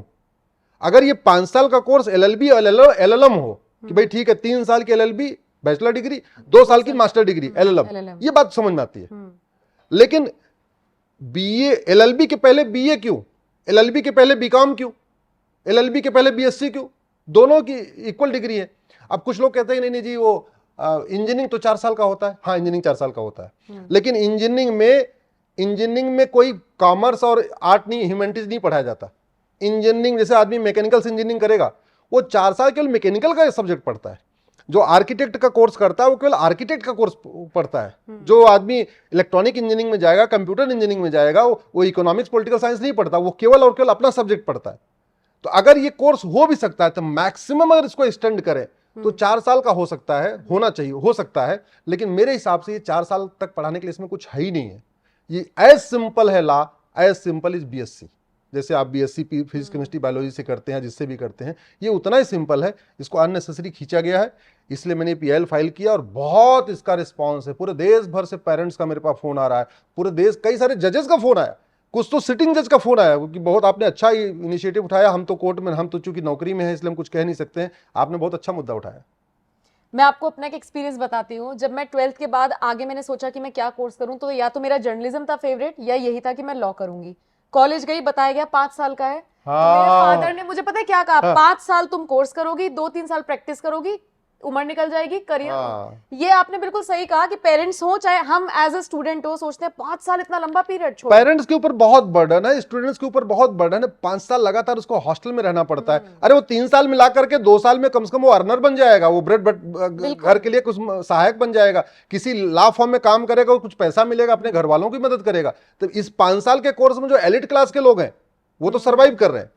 अगर ये 5 साल का कोर्स एलएलबी और एलएलएम हो कि भाई ठीक है 3 साल की एलएलबी बैचलर डिग्री, 2 साल की मास्टर डिग्री एलएलएम, ये बात समझ में आती है। लेकिन बीए, एलएलबी के पहले बीए क्यों, एलएलबी के पहले बीकॉम क्यों, एलएलबी के पहले बीएससी क्यों? दोनों की इक्वल डिग्री है। अब कुछ लोग कहते हैं नहीं नहीं जी वो इंजीनियरिंग तो 4 साल का होता है। हाँ, इंजीनियरिंग 4 साल का होता है, लेकिन इंजीनियरिंग में कोई कॉमर्स और आर्ट नहीं, ह्यूमैनिटीज नहीं पढ़ाया जाता। इंजीनियरिंग जैसे आदमी मैकेनिकल इंजीनियरिंग करेगा वो 4 साल केवल मैकेनिकल का सब्जेक्ट पढ़ता है। जो आर्किटेक्ट का कोर्स करता है वो केवल आर्किटेक्ट का कोर्स पढ़ता है। जो आदमी इलेक्ट्रॉनिक इंजीनियरिंग में जाएगा, कंप्यूटर इंजीनियरिंग में जाएगा, वो इकोनॉमिक्स पॉलिटिकल साइंस नहीं पढ़ता, वो केवल और केवल अपना सब्जेक्ट पढ़ता है। तो अगर ये कोर्स हो भी सकता है तो मैक्सिमम अगर इसको एक्सटेंड करें तो 4 साल का हो सकता है, होना चाहिए, हो सकता है। लेकिन मेरे हिसाब से ये 4 साल तक पढ़ाने के लिए इसमें कुछ है ही नहीं है। ये एज सिंपल है law, as simple is BSc. जैसे आप बीएससी फिजिक्स केमिस्ट्री बायोलॉजी से करते हैं, जिससे भी करते हैं, ये उतना ही सिंपल है। इसको अननेसेसरी खींचा गया है, इसलिए मैंने पीआईएल फाइल किया और बहुत इसका रिस्पांस है। पूरे देश भर से पेरेंट्स का मेरे पास फोन आ रहा है, पूरे देश, कई सारे जजेस का फोन आया, कुछ तो सिटिंग जज का फोन आया कि बहुत आपने अच्छा इनिशिएटिव उठाया। हम तो कोर्ट में, हम तो चूंकि नौकरी में है इसलिए हम कुछ कह नहीं सकते हैं, आपने बहुत अच्छा मुद्दा उठाया। मैं आपको अपना एक एक्सपीरियंस बताती हूँ। जब मैं 12th के बाद आगे मैंने सोचा कि मैं क्या कोर्स करूँ, तो या तो मेरा जर्नलिज्म था फेवरेट या यही था कि मैं लॉ करूंगी। कॉलेज गई, बताया गया 5 साल का है। तो मेरे फादर ने मुझे पता है क्या कहा, 5 साल तुम कोर्स करोगी, 2-3 साल प्रैक्टिस करोगी, उम्र निकल जाएगी, करियर। ये आपने बिल्कुल सही कहा कि पेरेंट्स हो चाहे हम एज अ स्टूडेंट हो, सोचते हैं 5 साल इतना लंबा पीरियड छोड़। पेरेंट्स के ऊपर बहुत बर्डन है, स्टूडेंट्स के ऊपर बहुत बर्डन है। 5 साल लगातार उसको हॉस्टल में रहना पड़ता है। अरे वो 3 साल मिला करके 2 साल में कम से कम वो अर्नर बन जाएगा, वो घर के लिए कुछ सहायक बन जाएगा, किसी लॉ फॉर्म में काम करेगा, कुछ पैसा मिलेगा, अपने घर वालों की मदद करेगा। तो इस 5 साल के कोर्स में जो एलिट क्लास के लोग हैं वो तो सर्वाइव कर रहे हैं।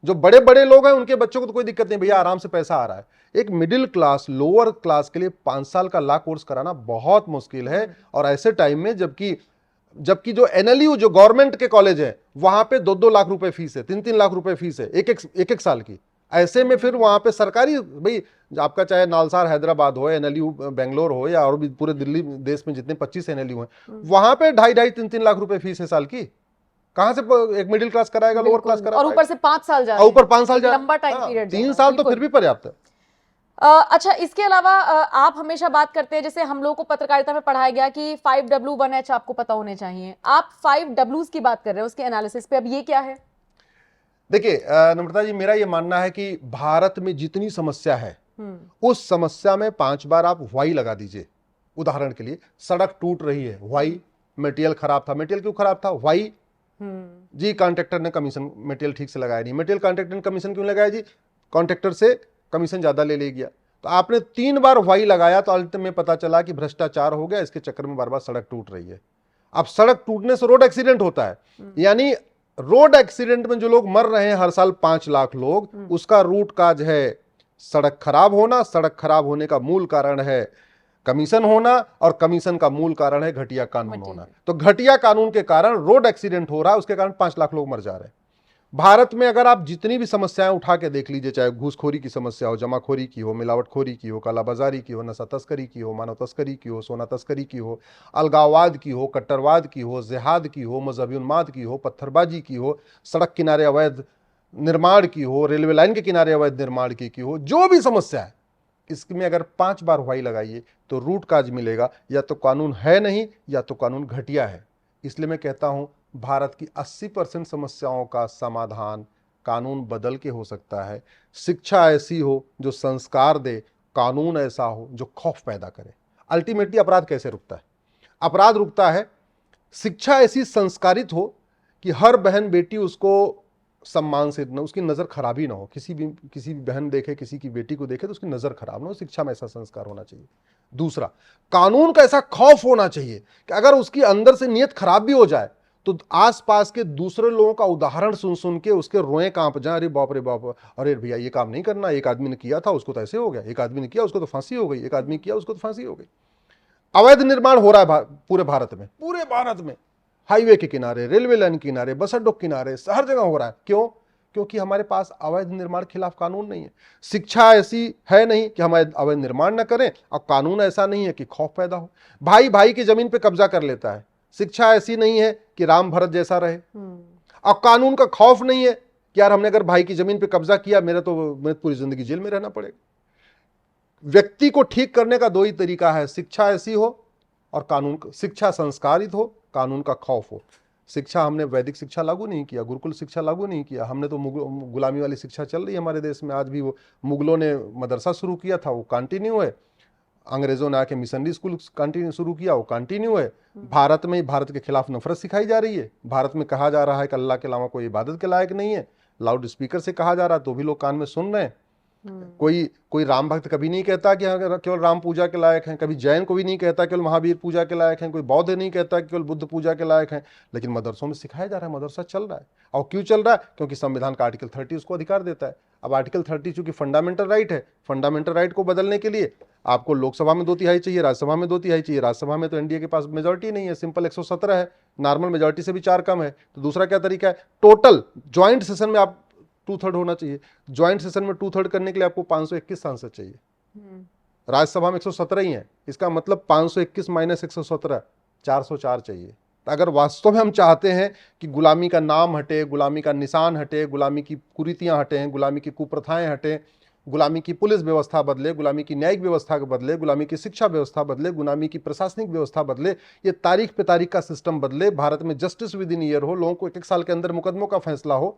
जो बड़े बड़े लोग हैं उनके बच्चों को तो कोई दिक्कत नहीं, भैया आराम से पैसा आ रहा है। एक मिडिल क्लास, लोअर क्लास के लिए 5 साल का लॉ कोर्स कराना बहुत मुश्किल है। और ऐसे टाइम में जबकि जो एनएलयू, जो गवर्नमेंट के कॉलेज है, वहां पे 2-2 लाख रुपए फीस है, 3-3 लाख रुपए फीस है एक साल की। ऐसे में फिर वहां पे सरकारी, भाई आपका चाहे नालसार हैदराबाद हो, एनएलयू बेंगलोर हो, या और भी पूरे दिल्ली देश में जितने 25 एनएलयू हैं, वहां पे 2.5-3 लाख रुपए फीस है साल की। कहां से एक मिडिल क्लास कराएगा, लोअर क्लास बिल्कुल। करा और ऊपर से 5 साल जा और रहे हैं। ऊपर 5 साल एक लंबा टाइम हाँ, पीरियड 3 साल तो फिर भी पर्याप्त है। अच्छा, इसके अलावा आप हमेशा बात करते हैं, जैसे हम लोगों को पत्रकारिता में पढ़ाया गया कि 5W1H आपको पता होने चाहिए, आप 5Ws की बात कर रहे हैं उसके एनालिसिस पे, अब ये क्या है? देखिए नम्रता जी, मेरा ये मानना है कि भारत में जितनी समस्या है उस समस्या में 5 बार आप वाई लगा दीजिए। उदाहरण के लिए सड़क टूट रही है, वाई। मटेरियल खराब था, मटेरियल क्यों खराब था, वाई। जी कॉन्ट्रैक्टर ने कमीशन, मटेरियल ठीक से लगाया नहीं, मटेरियल कॉन्ट्रैक्टर ने कमीशन क्यों लगाया जी, कॉन्ट्रैक्टर से कमीशन ज्यादा ले गया। तो आपने 3 बार वाई लगाया तो अंत में पता चला कि भ्रष्टाचार हो गया, इसके चक्कर में बार बार सड़क टूट रही है। अब सड़क टूटने से रोड एक्सीडेंट होता है, यानी रोड एक्सीडेंट में जो लोग मर रहे हैं हर साल 5 लाख लोग, उसका रूट काज है सड़क खराब होना। सड़क खराब होने का मूल कारण है कमीशन होना, और कमीशन का मूल कारण है घटिया कानून होना। तो घटिया कानून के कारण रोड एक्सीडेंट हो रहा है, उसके कारण 5 लाख लोग मर जा रहे हैं। भारत में अगर आप जितनी भी समस्याएं उठा के देख लीजिए, चाहे घूसखोरी की समस्या हो, जमाखोरी की हो, मिलावटखोरी की हो, कालाबाजारी की हो, नशा तस्करी की हो, मानव तस्करी की हो, सोना तस्करी की हो, अलगाववाद की हो, कट्टरवाद की हो, जिहाद की हो, मजहबी उन्माद की हो, पत्थरबाजी की हो, सड़क किनारे अवैध निर्माण की हो, रेलवे लाइन के किनारे अवैध निर्माण की हो, जो भी समस्या है इसमें अगर 5 बार वाई लगाइए तो रूट काज मिलेगा। या तो कानून है नहीं या तो कानून घटिया है। इसलिए मैं कहता हूं भारत की 80% समस्याओं का समाधान कानून बदल के हो सकता है। शिक्षा ऐसी हो जो संस्कार दे, कानून ऐसा हो जो खौफ पैदा करे। अल्टीमेटली अपराध कैसे रुकता है, अपराध रुकता है शिक्षा ऐसी संस्कारित हो कि हर बहन बेटी उसको सम्मान से न, उसकी नजर खराब ही ना हो। किसी भी बहन देखे, किसी की बेटी को देखे तो उसकी नजर खराब ना हो। शिक्षा में ऐसा संस्कार होना चाहिए। दूसरा, कानून का ऐसा खौफ होना चाहिए कि अगर उसकी अंदर से नीयत खराब भी हो जाए तो आसपास के दूसरे लोगों का उदाहरण सुन सुन के उसके रोए कांप जाए, अरे बाप रे बाप, अरे भैया ये काम नहीं करना, एक आदमी ने किया था उसको तो ऐसे हो गया, एक आदमी ने किया उसको तो फांसी हो गई, एक आदमी किया उसको तो फांसी हो गई। अवैध निर्माण हो रहा है पूरे भारत में, हाईवे के किनारे, रेलवे लाइन के किनारे, बस अड्डों के किनारे, हर जगह हो रहा है। क्यों? क्योंकि हमारे पास अवैध निर्माण के खिलाफ कानून नहीं है। शिक्षा ऐसी है नहीं कि हम अवैध निर्माण न करें, और कानून ऐसा नहीं है कि खौफ पैदा हो। भाई भाई की जमीन पे कब्जा कर लेता है। शिक्षा ऐसी नहीं है कि राम भरत जैसा रहे, और कानून का खौफ नहीं है कि यार हमने अगर भाई की जमीन पे कब्जा किया मेरे पूरी जिंदगी जेल में रहना पड़ेगा। व्यक्ति को ठीक करने का 2 ही तरीका है, शिक्षा ऐसी हो और कानून, शिक्षा संस्कारित हो, कानून का खौफ हो। शिक्षा हमने वैदिक शिक्षा लागू नहीं किया, गुरुकुल शिक्षा लागू नहीं किया, हमने तो गुलामी वाली शिक्षा चल रही है हमारे देश में आज भी। वो मुगलों ने मदरसा शुरू किया था, वो कंटिन्यू है। अंग्रेजों ने आके मिशनरी स्कूल कंटिन्यू शुरू किया, वो कंटिन्यू है। भारत में भारत के खिलाफ नफरत सिखाई जा रही है। भारत में कहा जा रहा है कि अल्लाह के अलावा कोई इबादत के लायक नहीं है। लाउड स्पीकर से कहा जा रहा है तो भी लोग कान में सुन रहे हैं। कोई राम भक्त कभी नहीं कहता कि केवल राम पूजा के लायक हैं, कभी जैन को भी नहीं कहता केवल महावीर पूजा के लायक हैं, कोई बौद्ध नहीं कहता केवल बुद्ध पूजा के लायक हैं। लेकिन मदरसों में सिखाया जा रहा है, मदरसा चल रहा है। और क्यों चल रहा है? क्योंकि संविधान का आर्टिकल 30 उसको अधिकार देता है। अब आर्टिकल 30 चूंकि फंडामेंटल राइट है, फंडामेंटल राइट को बदलने के लिए आपको लोकसभा में 2/3 चाहिए, राज्यसभा में 2/3 चाहिए। राज्यसभा में तो एनडीए के पास मेजोरिटी नहीं है, सिंपल 117 है, नॉर्मल मेजोरिटी से भी 4 कम है। तो दूसरा क्या तरीका है? टोटल ज्वाइंट सेशन में आप 2/3 होना चाहिए। ज्वाइंट सेशन में 2/3 करने के लिए आपको 521 सांसद चाहिए। राज्यसभा में 117 ही है, इसका मतलब 521 माइनस 117 404 चाहिए। अगर वास्तव में हम चाहते हैं कि गुलामी का नाम हटे, गुलामी का निशान हटे, गुलामी की कुरीतियां हटें, गुलामी की कुप्रथाएं हटें, गुलामी की पुलिस व्यवस्था बदले, गुलामी की न्यायिक व्यवस्था बदले, गुलामी की शिक्षा व्यवस्था बदले, गुलामी की प्रशासनिक व्यवस्था बदले, ये तारीख पे तारीख का सिस्टम बदले, भारत में जस्टिस विद इन ईयर हो, लोगों को 1-1 साल के अंदर मुकदमों का फैसला हो,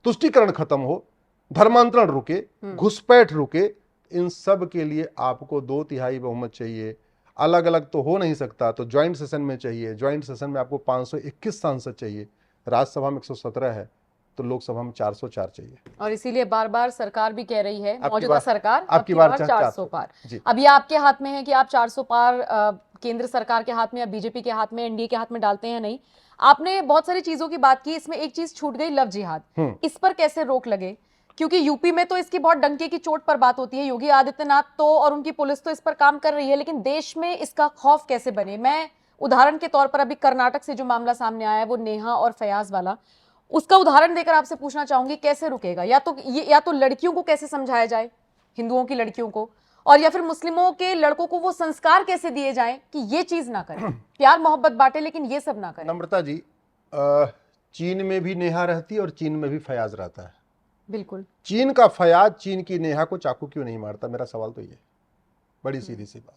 तुष्टीकरण खत्म हो, धर्मांतरण रुके, घुसपैठ रुके, इन सब के लिए आपको 2/3 बहुमत चाहिए। अलग अलग तो हो नहीं सकता, तो ज्वाइंट सेशन में चाहिए। ज्वाइंट सेशन में आपको 521 सांसद चाहिए। राज्यसभा में 117 है, तो लोकसभा में 404 चाहिए। और इसीलिए बार बार सरकार भी कह रही है, आपकी मौजूदा सरकार आपकी बार 400 पार। अब ये आपके हाथ में है कि आप 400 पार केंद्र सरकार के हाथ में या बीजेपी के हाथ में, एनडीए के हाथ में डालते हैं नहीं। आपने बहुत सारी चीजों की बात की, इसमें एक चीज छूट गई, लव जिहाद। इस पर कैसे रोक लगे? क्योंकि यूपी में तो इसकी बहुत डंके की चोट पर बात होती है। योगी आदित्यनाथ तो और उनकी पुलिस तो इस पर काम कर रही है, लेकिन देश में इसका खौफ कैसे बने? मैं उदाहरण के तौर पर अभी कर्नाटक से जो मामला सामने आया है, वो नेहा और फयाज वाला, उसका उदाहरण देकर आपसे पूछना चाहूंगी कैसे रुकेगा? या तो लड़कियों को कैसे समझाया जाए, हिंदुओं की लड़कियों को, और या फिर मुस्लिमों के लड़कों को वो संस्कार कैसे दिए जाएं कि ये चीज ना करें, प्यार मोहब्बत बांटे लेकिन ये सब ना करें। नम्रता जी, चीन में भी नेहा रहती है और चीन में भी फयाज रहता है। बिल्कुल। चीन का फयाज चीन की नेहा को चाकू क्यों नहीं मारता? मेरा सवाल तो ये, बड़ी सीधी सी बात।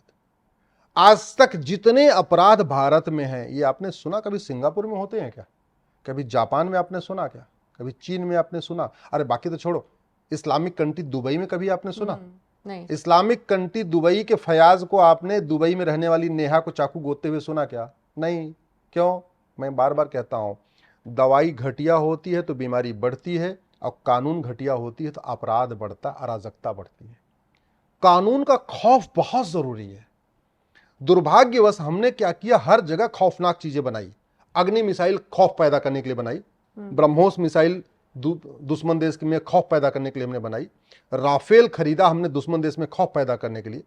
आज तक जितने अपराध भारत में हैं, ये आपने सुना कभी सिंगापुर में होते हैं क्या? कभी जापान में आपने सुना क्या? कभी चीन में आपने सुना? अरे बाकी तो छोड़ो, इस्लामिक कंट्री दुबई में कभी आपने सुना? नहीं। इस्लामिक कंट्री दुबई के फयाज को आपने दुबई में रहने वाली नेहा को चाकू गोदते हुए सुना क्या? नहीं। क्यों? मैं बार बार कहता हूं, दवाई घटिया होती है तो बीमारी बढ़ती है, और कानून घटिया होती है तो अपराध बढ़ता, अराजकता बढ़ती है। कानून का खौफ बहुत जरूरी है। दुर्भाग्यवश हमने क्या किया, हर जगह खौफनाक चीजें बनाई। अग्नि मिसाइल खौफ पैदा करने के लिए बनाई, ब्रह्मोस मिसाइल दुश्मन देश में खौफ पैदा करने के लिए हमने बनाई, राफेल खरीदा हमने दुश्मन देश में खौफ पैदा करने के लिए,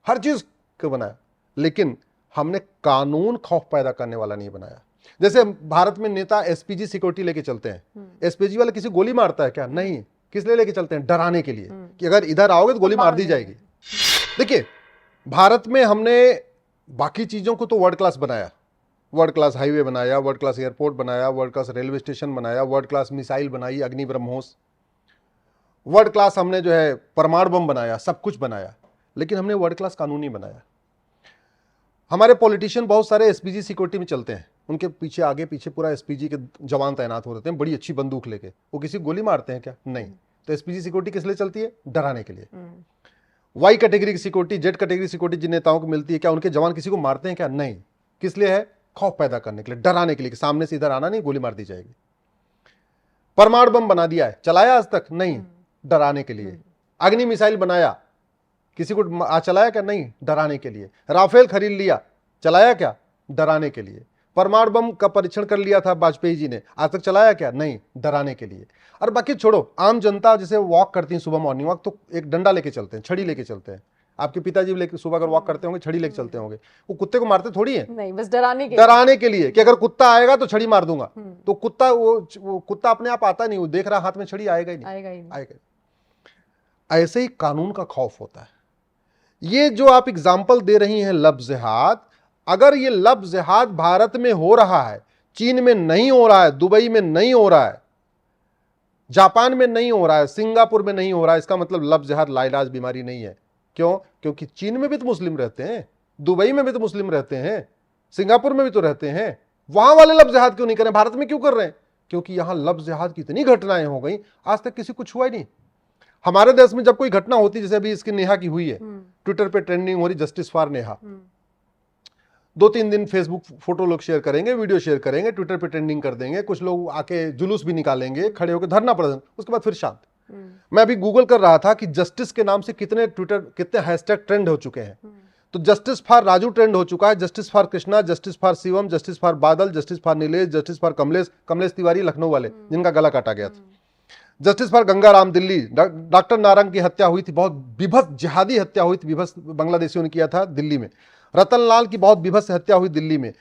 हर चीज को बनाया, लेकिन हमने कानून खौफ पैदा करने वाला नहीं बनाया। जैसे भारत में नेता एसपीजी सिक्योरिटी लेके चलते हैं, एसपीजी वाले किसी गोली मारता है क्या? नहीं। किस लिए लेके चलते हैं? डराने के लिए, कि अगर इधर आओगे तो गोली मार दी जाएगी। देखिए, भारत में हमने बाकी चीजों को तो वर्ल्ड क्लास बनाया, वर्ल्ड क्लास हाईवे बनाया, वर्ल्ड क्लास एयरपोर्ट बनाया, वर्ल्ड क्लास रेलवे स्टेशन बनाया, वर्ल्ड क्लास मिसाइल बनाई, अग्नि ब्रह्मोस, वर्ल्ड क्लास हमने जो है परमाणु बम बनाया, सब कुछ बनाया, लेकिन हमने वर्ल्ड क्लास कानून नहीं बनाया। हमारे पॉलिटिशियन बहुत सारे एसपीजी सिक्योरिटी में चलते हैं, उनके पीछे आगे पीछे पूरा एसपीजी के जवान तैनात हो रहते हैं, बड़ी अच्छी बंदूक लेके। वो किसी गोली मारते हैं क्या? नहीं। तो एसपीजी सिक्योरिटी किस लिए चलती है? डराने के लिए। वाई कैटेगरी की सिक्योरिटी, जेड कैटेगरी सिक्योरिटी जिन नेताओं को मिलती है, क्या उनके जवान किसी को मारते हैं क्या? नहीं। किस लिए है? खौफ पैदा करने के लिए, डराने के लिए, कि सामने से इधर आना नहीं, गोली मार दी जाएगी। परमाणु बम बना दिया है, चलाया आज तक? नहीं, डराने के लिए। अग्नि मिसाइल बनाया, किसी को चलाया क्या? नहीं, डराने के लिए। राफेल खरीद लिया, चलाया क्या? डराने के लिए। परमाणु बम का परीक्षण कर लिया था वाजपेयी जी ने, आज तक चलाया क्या? नहीं, डराने के लिए। और बाकी छोड़ो, आम जनता जैसे वॉक करती है सुबह मॉर्निंग वॉक, तो एक डंडा लेके चलते हैं, छड़ी लेके चलते हैं। आपके पिताजी लेके सुबह अगर वॉक करते होंगे, छड़ी लेके चलते होंगे। वो कुत्ते को मारते थोड़ी है, नहीं, बस डराने के लिए, कि अगर कुत्ता आएगा तो छड़ी मार दूंगा। तो कुत्ता, वो कुत्ता अपने आप आता नहीं, वो देख रहा हाथ में छड़ी, आएगा ही नहीं, आएगा। ऐसे ही कानून का खौफ होता है। ये जो आप एग्जाम्पल दे रही हैं लव जिहाद, अगर ये लव जिहाद भारत में हो रहा है, चीन में नहीं हो रहा है, दुबई में नहीं हो रहा है, जापान में नहीं हो रहा है, सिंगापुर में नहीं हो रहा है, इसका मतलब लव जिहाद लाइलाज बीमारी नहीं है। क्यों? क्योंकि चीन में भी तो मुस्लिम रहते हैं, दुबई में भी तो मुस्लिम रहते हैं, सिंगापुर में भी तो रहते हैं। वहां वाले लव जिहाद क्यों नहीं कर रहे, भारत में क्यों कर रहे हैं? क्योंकि यहां लव जिहाद की इतनी घटनाएं हो गई, आज तक किसी कुछ हुआ ही नहीं। हमारे देश में जब कोई घटना होती, जैसे अभी इसकी नेहा की हुई है, ट्विटर पे ट्रेंडिंग हो रही, जस्टिस फॉर नेहा, 2-3 दिन फेसबुक फोटो लोग शेयर करेंगे, वीडियो शेयर करेंगे, ट्विटर पे ट्रेंडिंग कर देंगे, कुछ लोग आके जुलूस भी निकालेंगे, खड़े होकर धरना प्रदर्शन, उसके बाद फिर शांत। मैं अभी गूगल कर रहा था कि जस्टिस के नाम से कितने हैशटैग ट्रेंड हो चुके हैं। तो जस्टिस फॉर राजू ट्रेंड हो चुका है, justice for Krishna, justice for Shivam, justice for Badal, justice for Nilesh, justice for Kamlesh Tiwari Lucknow वाले जिनका गला काटा गया था, justice for Gangaram Delhi, doctor Narang की हत्या हुई थी, बहुत विभत्स जिहादी हत्या हुई थी, विभत्स बांग्लादेशियों ने किया था दिल्ली में, रतन लाल की बहुत विभत्स हत्या हुई दिल्ली में,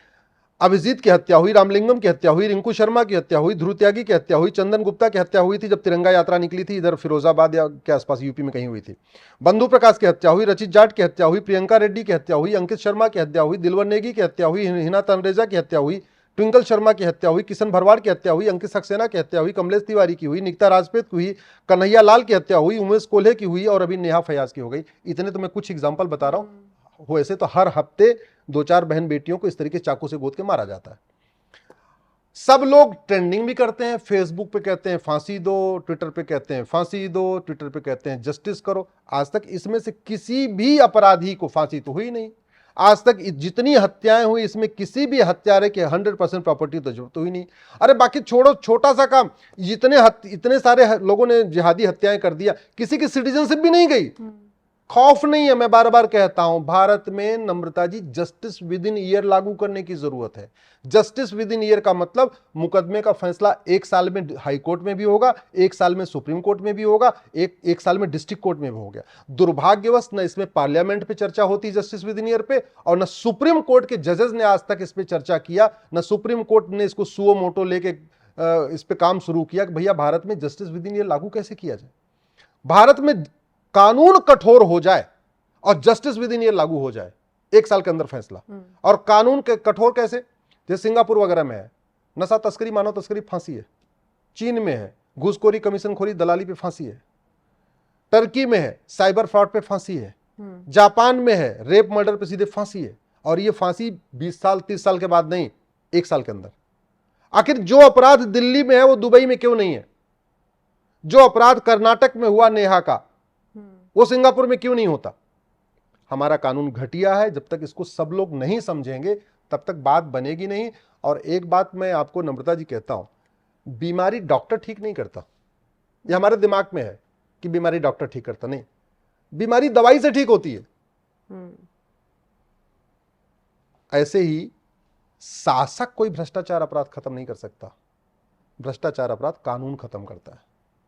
अभिजीत की हत्या हुई, रामलिंगम की हत्या हुई, रिंकू शर्मा की हत्या हुई, ध्रुव त्यागी की हत्या हुई, चंदन गुप्ता की हत्या हुई थी जब तिरंगा यात्रा निकली थी, इधर फिरोजाबाद या के आसपास यूपी में कहीं हुई थी, बंधु प्रकाश की हत्या हुई, रचित जाट की हत्या हुई, प्रियंका रेड्डी की हत्या हुई, अंकित शर्मा की हत्या हुई, दिलवर नेगी की हत्या हुई, हिना तनरेजा की हत्या हुई, ट्विंकल शर्मा की हत्या हुई, किशन भरवाड़ की हत्या हुई, अंकित सक्सेना की हत्या हुई, कमलेश तिवारी की हुई, निकिता राजपूत की हुई, कन्हैया लाल की हत्या हुई, उमेश कोल्हे की हुई, और अभी नेहा फयाज की हो गई। इतने तो मैं कुछ एग्जाम्पल बता रहा हूं, वैसे तो हर हफ्ते 2-4 बहन बेटियों को इस तरीके चाकू से गोद के मारा जाता है। सब लोग ट्रेंडिंग भी करते हैं, फेसबुक पे कहते हैं फांसी दो, ट्विटर पे कहते हैं फांसी दो, ट्विटर पे कहते हैं जस्टिस करो। आज तक इसमें से किसी भी अपराधी को फांसी तो हुई नहीं। आज तक जितनी हत्याएं हुई, इसमें किसी भी हत्यारे के 100% प्रॉपर्टी तो जब्त हुई नहीं। अरे बाकी छोड़ो, छोटा सा काम, इतने सारे लोगों ने जिहादी हत्याएं कर दिया, किसी की सिटीजनशिप भी नहीं गई। खौफ नहीं है। मैं बार बार कहता हूं, भारत में नम्रता जी जस्टिस विद इन ईयर लागू करने की जरूरत है। जस्टिस विद इन ईयर का मतलब मुकदमे का फैसला 1 साल में हाई कोर्ट में भी होगा, 1 साल में सुप्रीम कोर्ट में भी होगा, एक साल में डिस्ट्रिक्ट कोर्ट में भी हो गया। दुर्भाग्यवश न इसमें पार्लियामेंट पे चर्चा होती जस्टिस विद इन ईयर पे, और न सुप्रीम कोर्ट के जजेस ने आज तक इस पे चर्चा किया, न सुप्रीम कोर्ट ने इसको सुओ मोटो लेके इस पे काम शुरू किया कि भैया भारत में जस्टिस विद इन ईयर लागू कैसे किया जाए। भारत में कानून कठोर हो जाए और जस्टिस विद इन ईयर लागू हो जाए, 1 साल के अंदर फैसला। और कानून के कठोर कैसे, जैसे सिंगापुर वगैरह में है, नशा तस्करी, मानव तस्करी फांसी है। चीन में है घूसखोरी, कमीशनखोरी, दलाली पे फांसी है। टर्की में है साइबर फ्रॉड पे फांसी है। जापान में है रेप मर्डर पे सीधे फांसी है। और ये फांसी 20 साल 30 साल के बाद नहीं, 1 साल के अंदर। आखिर जो अपराध दिल्ली में है वो दुबई में क्यों नहीं है? जो अपराध कर्नाटक में हुआ नेहा का, वो सिंगापुर में क्यों नहीं होता? हमारा कानून घटिया है। जब तक इसको सब लोग नहीं समझेंगे तब तक बात बनेगी नहीं। और एक बात मैं आपको नम्रता जी कहता हूं, बीमारी डॉक्टर ठीक नहीं करता। ये हमारे दिमाग में है कि बीमारी डॉक्टर ठीक करता, नहीं, बीमारी दवाई से ठीक होती है। ऐसे ही शासक कोई भ्रष्टाचार अपराध खत्म नहीं कर सकता। भ्रष्टाचार अपराध कानून खत्म करता है।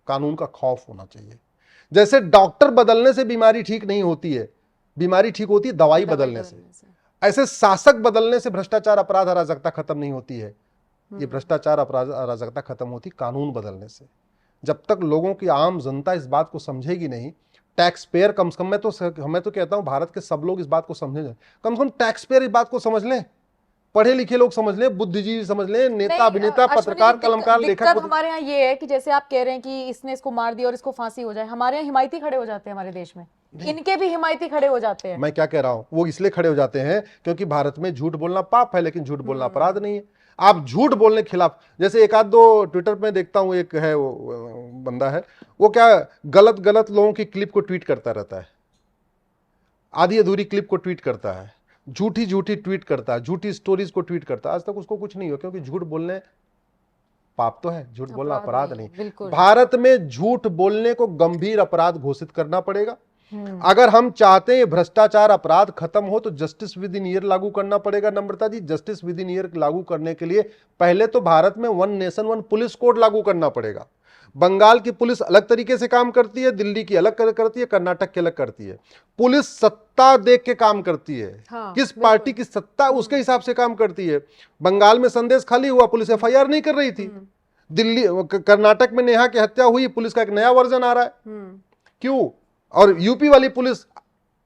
कानून का खौफ होना चाहिए। जैसे डॉक्टर बदलने से बीमारी ठीक नहीं होती है, बीमारी ठीक होती है दवाई बदलने से। ऐसे शासक बदलने से भ्रष्टाचार अपराध अराजकता खत्म नहीं होती है। ये भ्रष्टाचार अपराध अराजकता खत्म होती कानून बदलने से। जब तक लोगों की आम जनता इस बात को समझेगी नहीं, टैक्स पेयर कम से कम, मैं तो कहता हूं भारत के सब लोग इस बात को समझें, कम से कम टैक्स पेयर इस बात को समझ लें, पढ़े लिखे लोग समझ लें, बुद्धिजीवी समझ लें, नेता अभिनेता पत्रकार कलमकार लेखक। हमारे यहाँ ये है कि जैसे आप कह रहे हैं कि इसने इसको मार दिया और इसको फांसी हो जाए, हमारे यहाँ हिमायती खड़े हो जाते हैं हमारे देश में, इनके भी हिमायती खड़े हो जाते हैं। मैं क्या कह रहा हूं, वो इसलिए खड़े हो जाते हैं क्योंकि भारत में झूठ बोलना पाप है, लेकिन झूठ बोलना अपराध नहीं है। आप झूठ बोलने के खिलाफ, जैसे एक आध दो ट्विटर में देखता हूं, एक है वो बंदा है, वो क्या गलत गलत लोगों की क्लिप को ट्वीट करता रहता है, आधी अधूरी क्लिप को ट्वीट करता है, झूठी झूठी ट्वीट करता है, झूठी स्टोरीज को ट्वीट करता है। आज तक उसको कुछ नहीं हो, क्योंकि झूठ बोलने पाप तो है, झूठ बोलना अपराध नहीं। भारत में झूठ बोलने को गंभीर अपराध घोषित करना पड़ेगा। अगर हम चाहते हैं भ्रष्टाचार अपराध खत्म हो तो जस्टिस विद इन ईयर लागू करना पड़ेगा। नम्रता जी, जस्टिस विद इन ईयर लागू करने के लिए पहले तो भारत में 1 नेशन 1 पुलिस कोड लागू करना पड़ेगा। बंगाल की पुलिस अलग तरीके से काम करती है, दिल्ली की अलग करती है, कर्नाटक की अलग करती है। पुलिस सत्ता देख के काम करती है, किस पार्टी की सत्ता उसके हिसाब से काम करती है। बंगाल में संदेश खाली हुआ, पुलिस एफआईआर नहीं कर रही थी। दिल्ली कर्नाटक में नेहा की हत्या हुई, पुलिस का एक नया वर्जन आ रहा है, क्यों? और यूपी वाली पुलिस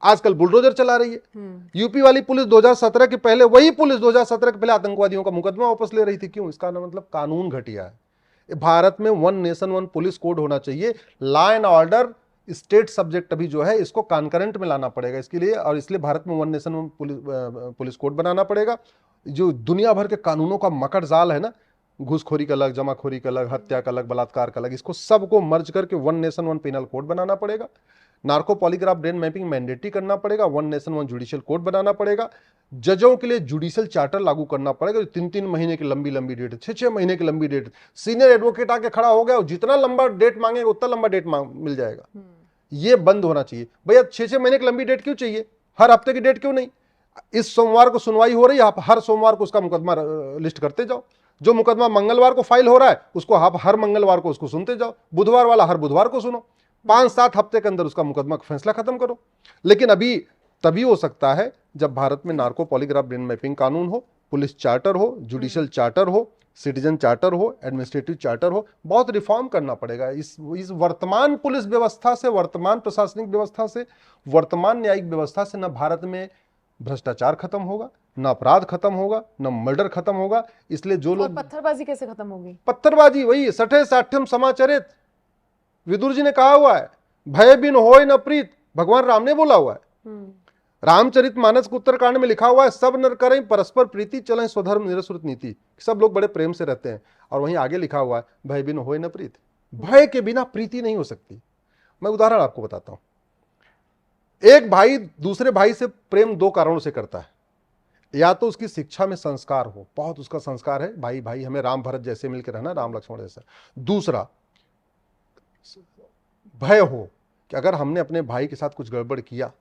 आजकल बुलडोजर चला रही है। यूपी वाली पुलिस 2017 के पहले, वही पुलिस 2017 के पहले आतंकवादियों का मुकदमा वापस ले रही थी, क्यों? इसका मतलब कानून घटिया है। भारत में 1 नेशन 1 पुलिस कोड होना चाहिए। Law and order state subject अभी जो है इसको कॉन्करेंट में लाना पड़ेगा इसके लिए, और इसलिए भारत में 1 नेशन 1 पुलिस कोड बनाना पड़ेगा। जो दुनिया भर के कानूनों का मकर जाल है ना, घूसखोरी का अलग, जमाखोरी का अलग, हत्या का अलग, बलात्कार का अलग, इसको सबको मर्ज करके 1 नेशन 1 पेनल कोड बनाना पड़ेगा। Narco polygraph brain mapping mandatory करना पड़ेगा। 1 नेशन 1 जुडिशियल कोड बनाना पड़ेगा। जजों के लिए जुडिशियल चार्टर लागू करना पड़ेगा। 3-3 महीने की लंबी लंबी डेट, 6-6 महीने की लंबी डेट, सीनियर एडवोकेट आके खड़ा हो गया, जितना लंबा डेट मांगेगा उतना लंबा डेट मिल जाएगा। ये बंद होना चाहिए। भैया 6-6 महीने की लंबी डेट क्यों चाहिए? हर हफ्ते की डेट क्यों नहीं? इस सोमवार को सुनवाई हो रही है, आप हर सोमवार को उसका मुकदमा लिस्ट करते जाओ। जो मुकदमा मंगलवार को फाइल हो रहा है उसको आप हर मंगलवार को उसको सुनते जाओ। बुधवार वाला हर बुधवार को सुनो। 5-7 हफ्ते के अंदर उसका मुकदमा का फैसला खत्म करो। लेकिन अभी तभी हो सकता है जब भारत में नार्को पॉलीग्राफ ब्रेन मैपिंग कानून हो, पुलिस चार्टर हो, जुडिशियल चार्टर हो, सिटीजन चार्टर हो, एडमिनिस्ट्रेटिव चार्टर हो। बहुत रिफॉर्म करना पड़ेगा इस वर्तमान पुलिस व्यवस्था से, वर्तमान प्रशासनिक व्यवस्था से, वर्तमान न्यायिक व्यवस्था से न भारत में भ्रष्टाचार खत्म होगा, न अपराध खत्म होगा, न मर्डर खत्म होगा। इसलिए जो लोग, पत्थरबाजी कैसे खत्म होगी? पत्थरबाजी वही सठे साठ्यम समाचरित, विदुर जी ने कहा हुआ है, भय बिन होय न प्रीत, भगवान राम ने बोला हुआ है। रामचरितमानस के उत्तरकांड में लिखा हुआ है, सब नर करें परस्पर प्रीति, चलें स्वधर्म निरसुरत नीति। सब लोग बड़े प्रेम से रहते हैं। और वहीं आगे लिखा हुआ है, भय बिन होय न प्रीत, भय के बिना प्रीति नहीं हो सकती। मैं उदाहरण आपको बताता हूं। एक भाई दूसरे भाई से प्रेम 2 कारणों से करता है। या तो उसकी शिक्षा में संस्कार हो, बहुत उसका संस्कार है, भाई भाई हमें राम भरत जैसे मिलकर रहना, राम लक्ष्मण जैसा। दूसरा भय हो कि अगर हमने अपने भाई के साथ कुछ गड़बड़ किया,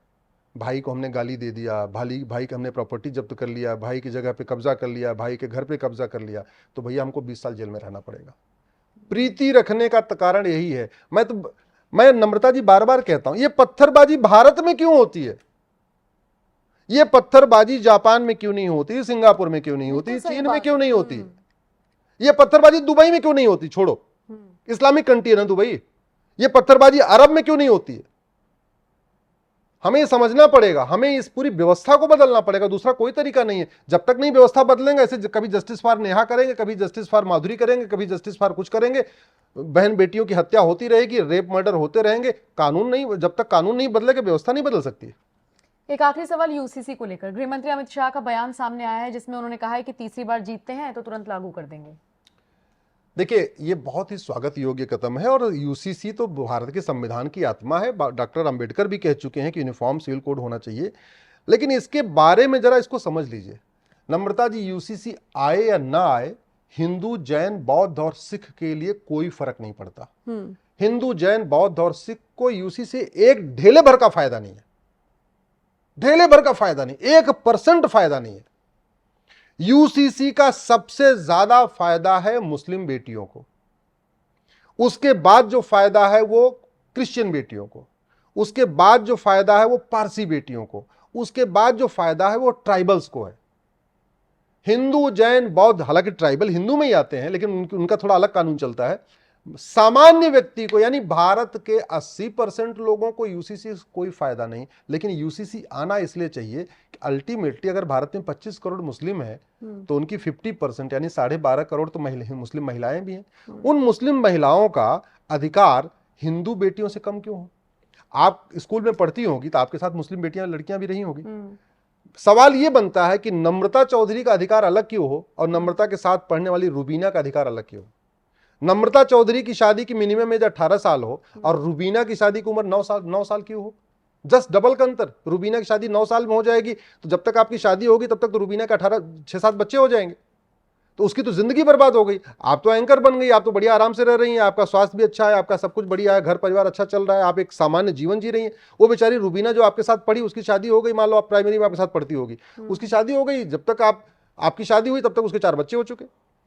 भाई को हमने गाली दे दिया, भाई का हमने प्रॉपर्टी जब्त कर लिया, भाई की जगह पे कब्जा कर लिया, भाई के घर पे कब्जा कर लिया, तो भैया हमको 20 साल जेल में रहना पड़ेगा। प्रीति रखने का कारण यही है। मैं नम्रता जी बार बार कहता हूं, ये पत्थरबाजी भारत में क्यों होती है? ये पत्थरबाजी जापान में क्यों नहीं होती, सिंगापुर में क्यों नहीं होती, चीन में क्यों नहीं होती? ये पत्थरबाजी दुबई में क्यों नहीं होती? छोड़ो, इस्लामिक कंट्री है ना दुबई। ये पत्थरबाजी अरब में क्यों नहीं होती है? हमें ये समझना पड़ेगा, हमें इस पूरी व्यवस्था को बदलना पड़ेगा, दूसरा कोई तरीका नहीं है। जब तक नहीं व्यवस्था बदलेंगे, ऐसे कभी जस्टिस फॉर नेहा करेंगे, कभी जस्टिस फॉर माधुरी करेंगे, कभी जस्टिस फॉर कुछ करेंगे, बहन बेटियों की हत्या होती रहेगी, रेप मर्डर होते रहेंगे। कानून नहीं, जब तक कानून नहीं बदलेगा व्यवस्था नहीं बदल सकती। एक आखिरी सवाल यूसीसी को लेकर, गृह मंत्री अमित शाह का बयान सामने आया है जिसमें उन्होंने कहा है कि तीसरी बार जीतते हैं तो तुरंत लागू कर देंगे। देखिए, ये बहुत ही स्वागत योग्य कदम है और यूसीसी तो भारत के संविधान की आत्मा है। डॉक्टर अंबेडकर भी कह चुके हैं कि यूनिफॉर्म सिविल कोड होना चाहिए। लेकिन इसके बारे में जरा इसको समझ लीजिए नम्रता जी, यूसीसी आए या ना आए, हिंदू, जैन, बौद्ध और सिख के लिए कोई फर्क नहीं पड़ता। हिंदू, जैन, बौद्ध और सिख को यूसीसी एक ढेले भर का फायदा नहीं है, ढेले भर का फायदा नहीं, 1% फायदा नहीं है। यूसीसी का सबसे ज्यादा फायदा है मुस्लिम बेटियों को, उसके बाद जो फायदा है वो क्रिश्चियन बेटियों को, उसके बाद जो फायदा है वो पारसी बेटियों को, उसके बाद जो फायदा है वो ट्राइबल्स को है। हिंदू, जैन, बौद्ध, हालांकि ट्राइबल हिंदू में ही आते हैं लेकिन उनका थोड़ा अलग कानून चलता है। सामान्य व्यक्ति को, यानी भारत के 80% लोगों को यूसीसी कोई फायदा नहीं। लेकिन यूसीसी आना इसलिए चाहिए कि अल्टीमेटली अगर भारत में 25 करोड़ मुस्लिम है तो उनकी 50% यानी 12.5 करोड़ तो मुस्लिम महिलाएं भी हैं। उन मुस्लिम महिलाओं का अधिकार हिंदू बेटियों से कम क्यों हो? आप स्कूल में पढ़ती होंगी तो आपके साथ मुस्लिम बेटियां, लड़कियां भी रही होगी। सवाल यह बनता है कि नम्रता चौधरी का अधिकार अलग क्यों हो और नम्रता के साथ पढ़ने वाली रुबीना का अधिकार अलग क्यों हो? नम्रता चौधरी की शादी की मिनिमम एज 18 साल हो और रुबीना की शादी की उम्र 9 साल क्यों हो? जस्ट डबल का अंतर। रुबीना की शादी 9 साल में हो जाएगी तो जब तक आपकी शादी होगी तब तक तो रुबीना का 6-7 बच्चे हो जाएंगे, तो उसकी तो जिंदगी बर्बाद हो गई। आप तो एंकर बन गई, आप तो बढ़िया आराम से रह रही हैं, आपका स्वास्थ्य भी अच्छा है, आपका सब कुछ बढ़िया है, घर परिवार अच्छा चल रहा है, आप एक सामान्य जीवन जी रही हैं। वो बेचारी रुबीना जो आपके साथ पढ़ी, उसकी शादी हो गई, मान लो आप प्राइमरी में आपके साथ पढ़ती होगी, उसकी शादी हो गई, जब तक आपकी शादी हुई तब तक उसके 4 बच्चे हो चुके,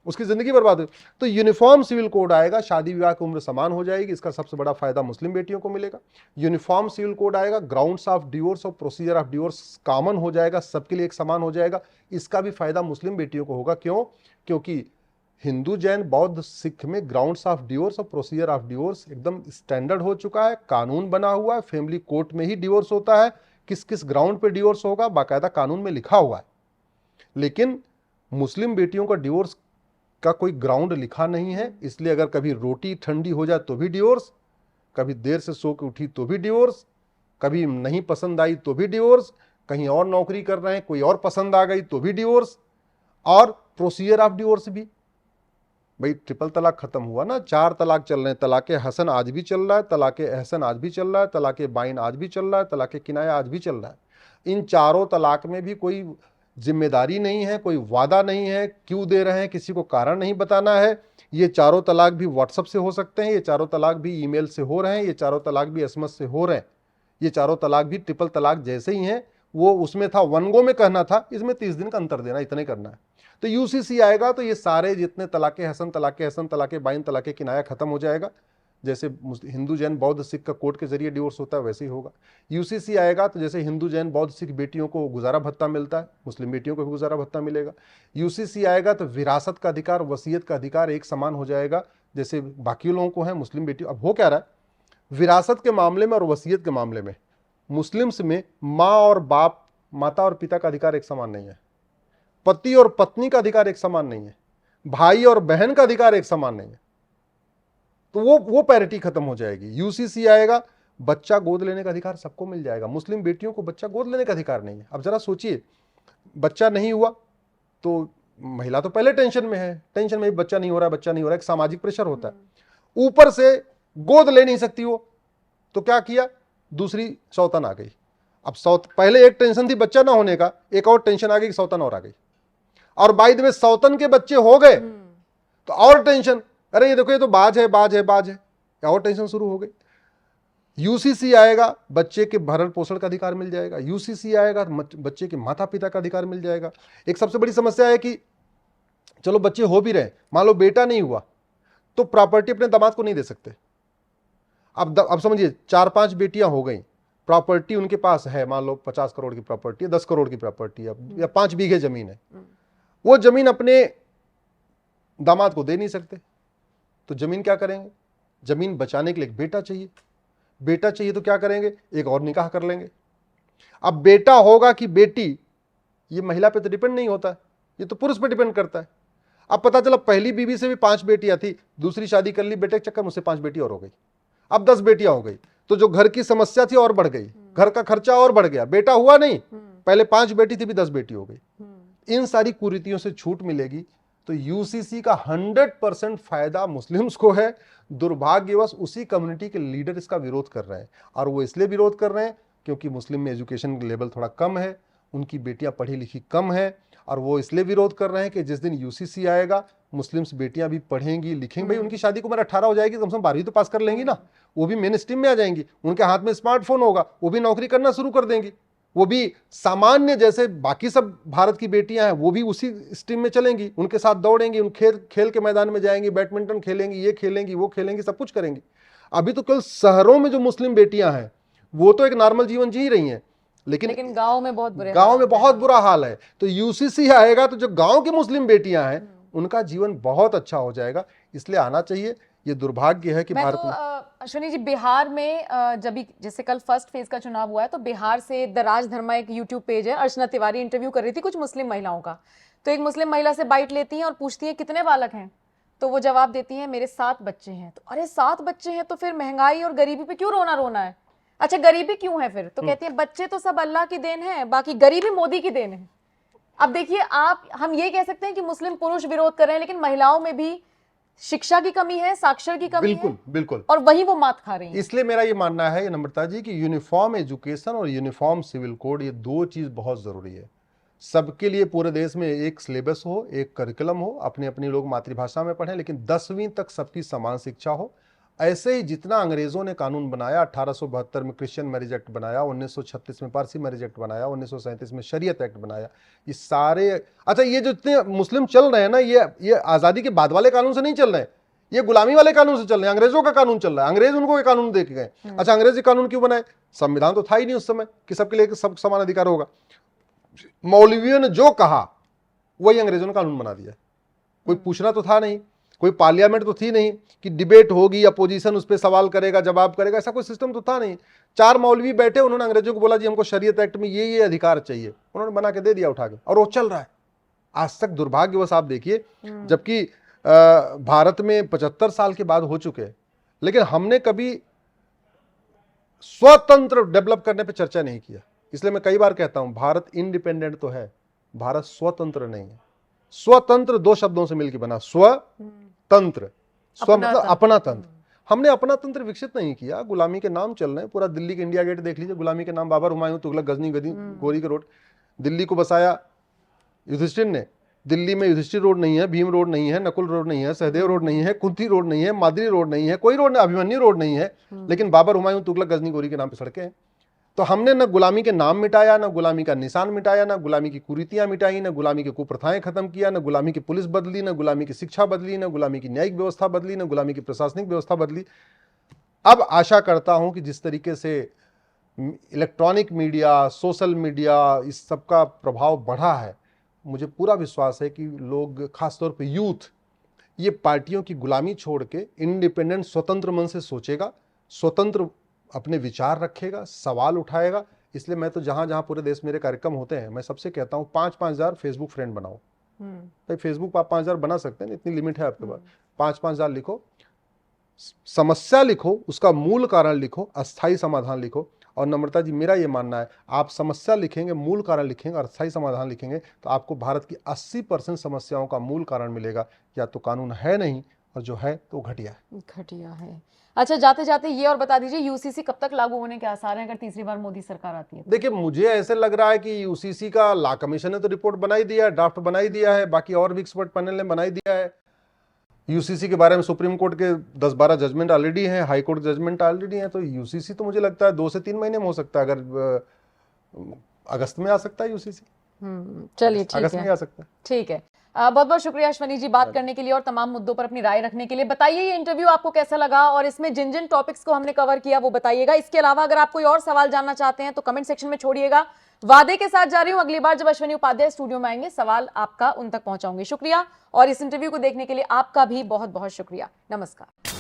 उसकी जिंदगी बर्बाद हुई। तो यूनिफॉर्म सिविल कोड आएगा, शादी विवाह की उम्र समान हो जाएगी, इसका सबसे बड़ा फायदा मुस्लिम बेटियों को मिलेगा। यूनिफॉर्म सिविल कोड आएगा, ग्राउंड्स ऑफ डिवोर्स और प्रोसीजर ऑफ डिवोर्स कॉमन हो जाएगा, सबके लिए एक समान हो जाएगा। इसका भी फायदा मुस्लिम बेटियों को होगा। क्यों? क्योंकि हिंदू, जैन, बौद्ध, सिख में ग्राउंड्स ऑफ डिवोर्स और प्रोसीजर ऑफ डिवोर्स एकदम स्टैंडर्ड हो चुका है, कानून बना हुआ है, फैमिली कोर्ट में ही डिवोर्स होता है, किस किस ग्राउंड पे डिवोर्स होगा बाकायदा कानून में लिखा हुआ है। लेकिन मुस्लिम बेटियों का डिवोर्स का कोई ग्राउंड लिखा नहीं है, इसलिए अगर कभी रोटी ठंडी हो जाए तो भी डिवोर्स, कभी देर से सो के उठी तो भी डिवोर्स, कभी नहीं पसंद आई तो भी डिवोर्स, कहीं और नौकरी कर रहे हैं कोई और पसंद आ गई तो भी डिवोर्स, और प्रोसीजर ऑफ डिवोर्स भी। भाई ट्रिपल तलाक खत्म हुआ ना, 4 तलाक चल रहे हैं, तलाके हसन आज भी चल रहा है, तलाके एहसन आज भी चल रहा है, तलाके बाइन आज भी चल रहा है, तलाके किनाया आज भी चल रहा है। इन चारों तलाक में भी कोई जिम्मेदारी नहीं है, कोई वादा नहीं है, क्यों दे रहे हैं किसी को कारण नहीं बताना है। ये चारों तलाक भी व्हाट्सएप से हो सकते हैं, ये चारों तलाक भी ईमेल से हो रहे हैं, ये चारों तलाक भी एसएमएस से हो रहे हैं, ये चारों तलाक भी ट्रिपल तलाक जैसे ही हैं। वो उसमें था 1 गो में कहना था, इसमें 30 दिन का अंतर देना, इतने करना है। तो यूसीसी आएगा तो ये सारे जितने तलाके हसन, तलाके बाइन, तलाके किनाया खत्म हो जाएगा। जैसे हिंदू, जैन, बौद्ध, सिख का कोर्ट के जरिए डिवोर्स होता है वैसे ही होगा। यूसीसी आएगा तो जैसे हिंदू, जैन, बौद्ध, सिख बेटियों को गुजारा भत्ता मिलता है, मुस्लिम बेटियों को भी गुजारा भत्ता मिलेगा। यूसीसी आएगा तो विरासत का अधिकार, वसीयत का अधिकार एक समान हो जाएगा जैसे बाकी लोगों को है, मुस्लिम बेटियों। अब हो क्या रहा है, विरासत के मामले में और वसीयत के मामले में मुस्लिम्स में माँ और बाप, माता और पिता का अधिकार एक समान नहीं है, पति और पत्नी का अधिकार एक समान नहीं है, भाई और बहन का अधिकार एक समान नहीं है। तो वो पैरिटी खत्म हो जाएगी। यूसीसी आएगा, बच्चा गोद लेने का अधिकार सबको मिल जाएगा, मुस्लिम बेटियों को बच्चा गोद लेने का अधिकार नहीं है। अब जरा सोचिए, बच्चा नहीं हुआ तो महिला तो पहले टेंशन में है, टेंशन में बच्चा नहीं हो रहा है, बच्चा नहीं हो रहा है, एक सामाजिक प्रेशर होता है, ऊपर से गोद ले नहीं सकती वो, तो क्या किया, दूसरी सौतन आ गई। अब पहले एक टेंशन थी बच्चा ना होने का, एक और टेंशन आ गई कि सौतन और आ गई, और बाय द वे सौतन के बच्चे हो गए तो और टेंशन, अरे ये देखो ये तो बाज है, और टेंशन शुरू हो गई। यूसीसी आएगा, बच्चे के भरण पोषण का अधिकार मिल जाएगा। यूसीसी आएगा, बच्चे के माता पिता का अधिकार मिल जाएगा। एक सबसे बड़ी समस्या है कि चलो बच्चे हो भी रहे, मान लो बेटा नहीं हुआ तो प्रॉपर्टी अपने दामाद को नहीं दे सकते। अब समझिए 4-5 बेटियां हो गई, प्रॉपर्टी उनके पास है, मान लो 50 करोड़ की प्रॉपर्टी है, 10 करोड़ की प्रॉपर्टी है, या 5 बीघे जमीन है, वो जमीन अपने दामाद को दे नहीं सकते, तो जमीन क्या करेंगे, जमीन बचाने के लिए एक बेटा चाहिए तो क्या करेंगे, एक और निकाह कर लेंगे, अब बेटा होगा कि बेटी, ये महिला पे तो डिपेंड नहीं होता है, ये तो पुरुष पे डिपेंड करता है। अब पता चला पहली बीवी से भी 5 बेटियां थी, दूसरी शादी कर ली, बेटे के चक्कर मुझसे 5 बेटी और हो गई, अब 10 बेटियां हो गई, तो जो घर की समस्या थी और बढ़ गई, घर का खर्चा और बढ़ गया, बेटा हुआ नहीं, पहले 5 बेटी थी भी 10 बेटी हो गई। इन सारी कुरीतियों से छूट मिलेगी तो यूसीसी का 100% फायदा मुस्लिम्स को है। दुर्भाग्यवश उसी कम्युनिटी के लीडर इसका विरोध कर रहे हैं, और वो इसलिए विरोध कर रहे हैं क्योंकि मुस्लिम में एजुकेशन लेवल थोड़ा कम है, उनकी बेटियां पढ़ी लिखी कम है, और वो इसलिए विरोध कर रहे हैं कि जिस दिन यूसीसी आएगा मुस्लिम्स बेटियां भी पढ़ेंगी लिखेंगी। भाई उनकी शादी की उम्र 18 हो जाएगी, कम से कम 12वीं तो पास कर लेंगी ना, वो भी मेन स्ट्रीम में आ जाएंगी, उनके हाथ में स्मार्टफोन होगा, वो भी नौकरी करना शुरू कर देंगी, वो भी सामान्य जैसे बाकी सब भारत की बेटियां हैं वो भी उसी स्ट्रीम में चलेंगी, उनके साथ दौड़ेंगी, उन खेल के मैदान में जाएंगी, बैडमिंटन खेलेंगी, ये खेलेंगी वो खेलेंगी, सब कुछ करेंगी। अभी तो केवल शहरों में जो मुस्लिम बेटियां हैं वो तो एक नॉर्मल जीवन जी रही हैं, लेकिन गांव में बहुत बुरा हाल है। तो यूसीसी आएगा तो जो गांव की मुस्लिम बेटियां हैं उनका जीवन बहुत अच्छा हो जाएगा, इसलिए आना चाहिए। ये दुर्भाग्य है कि भारत में अश्विनी जी, बिहार में जब भी जैसे कल फर्स्ट फेज का चुनाव हुआ है तो बिहार से द राज धर्मा एक यूट्यूब पेज है, अर्चना तिवारी इंटरव्यू कर रही थी कुछ मुस्लिम महिलाओं का, तो एक मुस्लिम महिला से बाइट लेती हैं और पूछती है कितने बालक हैं, तो वो जवाब देती है मेरे 7 बच्चे हैं। तो अरे 7 बच्चे हैं तो फिर महंगाई और गरीबी पे क्यों रोना है? अच्छा गरीबी क्यों है फिर? तो कहती है बच्चे तो सब अल्लाह की देन है, बाकी गरीबी मोदी की देन है। अब देखिए हम ये कह सकते हैं कि मुस्लिम पुरुष विरोध कर रहे हैं, लेकिन महिलाओं में भी शिक्षा की कमी है, साक्षर की कमी है, बिल्कुल, और वही वो मात खा रही है। इसलिए मेरा ये मानना है नम्रता जी कि यूनिफॉर्म एजुकेशन और यूनिफॉर्म सिविल कोड, ये 2 चीज बहुत जरूरी है। सबके लिए पूरे देश में एक सिलेबस हो, एक करिकुलम हो, अपने अपनी लोग मातृभाषा में पढ़ें, लेकिन 10वीं तक सबकी समान शिक्षा हो। ऐसे ही जितना अंग्रेजों ने कानून बनाया, 1872 में क्रिश्चियन मैरिज एक्ट बनाया, 1936 में पारसी मैरिज एक्ट बनाया, 1937 में शरीयत एक्ट बनाया, ये सारे, अच्छा ये जो इतने मुस्लिम चल रहे हैं ना, ये आजादी के बाद वाले कानून से नहीं चल रहे हैं, ये गुलामी वाले कानून से चल रहे हैं, अंग्रेजों का कानून चल रहा है, अंग्रेज उनको ये कानून दे के गए। अच्छा अंग्रेजी कानून क्यों बनाए? संविधान तो था ही नहीं उस समय कि सबके लिए सब समान अधिकार होगा। मौलवियों ने जो कहा वही अंग्रेजों ने कानून बना दिया, कोई पूछना तो था नहीं, कोई पार्लियामेंट तो थी नहीं कि डिबेट होगी, अपोजिशन उस पर सवाल करेगा, जवाब करेगा, ऐसा कोई सिस्टम तो था नहीं। 4 मौलवी बैठे, उन्होंने अंग्रेजों को बोला जी हमको शरीयत एक्ट में ये अधिकार चाहिए, उन्होंने बना के दे दिया उठा के, और वो चल रहा है आज तक। दुर्भाग्यवश आप देखिए, जबकि भारत में 75 साल के बाद हो चुके हैं, लेकिन हमने कभी स्वतंत्र डेवलप करने पर चर्चा नहीं किया। इसलिए मैं कई बार कहता हूं भारत इंडिपेंडेंट तो है, भारत स्वतंत्र नहीं है। स्वतंत्र 2 शब्दों से मिलकर बना, स्वतंत्र, स्व मतलब अपना तंत्र। हमने अपना तंत्र विकसित नहीं किया, गुलामी के नाम चल रहे हैं। पूरा दिल्ली के इंडिया गेट देख लीजिए, गुलामी के नाम, बाबर, हुमायूं, तुगलक, गजनी, गोरी के रोड। दिल्ली को बसाया युधिष्ठिर ने, दिल्ली में युधिष्ठिर रोड नहीं है, भीम रोड नहीं है, नकुल रोड नहीं है, सहदेव रोड नहीं है, कुंती रोड नहीं है, मादरी रोड नहीं है, कोई रोड नहीं, अभिमन्यु रोड नहीं है, लेकिन बाबर, हुमायूं, तुगलक, गजनी, गोरी के नाम पे सड़कें हैं। तो हमने न गुलामी के नाम मिटाया, न गुलामी का निशान मिटाया, न गुलामी की कुरीतियां मिटाई, न गुलामी की कुप्रथाएं खत्म किया, न गुलामी की पुलिस बदली, न गुलामी की शिक्षा बदली, न गुलामी की न्यायिक व्यवस्था बदली, न गुलामी की प्रशासनिक व्यवस्था बदली। अब आशा करता हूं कि जिस तरीके से इलेक्ट्रॉनिक मीडिया, सोशल मीडिया, इस सब का प्रभाव बढ़ा है, मुझे पूरा विश्वास है कि लोग, खासतौर पर यूथ, ये पार्टियों की गुलामी छोड़ के इंडिपेंडेंट स्वतंत्र मन से सोचेगा, स्वतंत्र अपने विचार रखेगा, सवाल उठाएगा। इसलिए मैं तो जहां जहां पूरे देश मेरे कार्यक्रम होते हैं, मैं सबसे कहता हूं 5-5 हजार फेसबुक फ्रेंड बनाओ। भाई फेसबुक पर आप 5 हजार बना सकते हैं, इतनी लिमिट है आपके पास। 5-5 हजार लिखो, समस्या लिखो, उसका मूल कारण लिखो, अस्थायी समाधान लिखो। और नम्रता जी, मेरा ये मानना है, आप समस्या लिखेंगे, मूल कारण लिखेंगे और अस्थायी समाधान लिखेंगे, तो आपको भारत की 80% समस्याओं का मूल कारण मिलेगा। या तो कानून है नहीं, और जो है तो घटिया है। अच्छा, जाते जाते ये और बता दीजिए, यूसीसी कब तक लागू होने के आसार हैं अगर तीसरी बार मोदी सरकार आती है? देखिए, मुझे ऐसे लग रहा है कि यूसीसी का लॉ कमीशन ने तो रिपोर्ट बनाई दिया है, ड्राफ्ट बनाई दिया है, बाकी और भी एक्सपर्ट पैनल ने बनाई दिया है। यूसीसी के बारे में सुप्रीम कोर्ट के 10-12 जजमेंट ऑलरेडी हैं, हाई कोर्ट जजमेंट ऑलरेडी हैं। तो यूसीसी तो मुझे लगता है 2 से 3 महीने में हो सकता है। अगर अगस्त में आ सकता है यूसीसी, चलिए ठीक है, अगस्त में आ सकता है। ठीक है। बहुत बहुत शुक्रिया अश्विनी जी बात करने के लिए और तमाम मुद्दों पर अपनी राय रखने के लिए। बताइए ये इंटरव्यू आपको कैसा लगा और इसमें जिन जिन टॉपिक्स को हमने कवर किया वो बताइएगा। इसके अलावा अगर आप कोई और सवाल जानना चाहते हैं तो कमेंट सेक्शन में छोड़िएगा। वादे के साथ जा रही हूं, अगली बार जब अश्विनी उपाध्याय स्टूडियो में आएंगे सवाल आपका उन तक पहुंचाऊंगी। शुक्रिया, और इस इंटरव्यू को देखने के लिए आपका भी बहुत बहुत शुक्रिया। नमस्कार।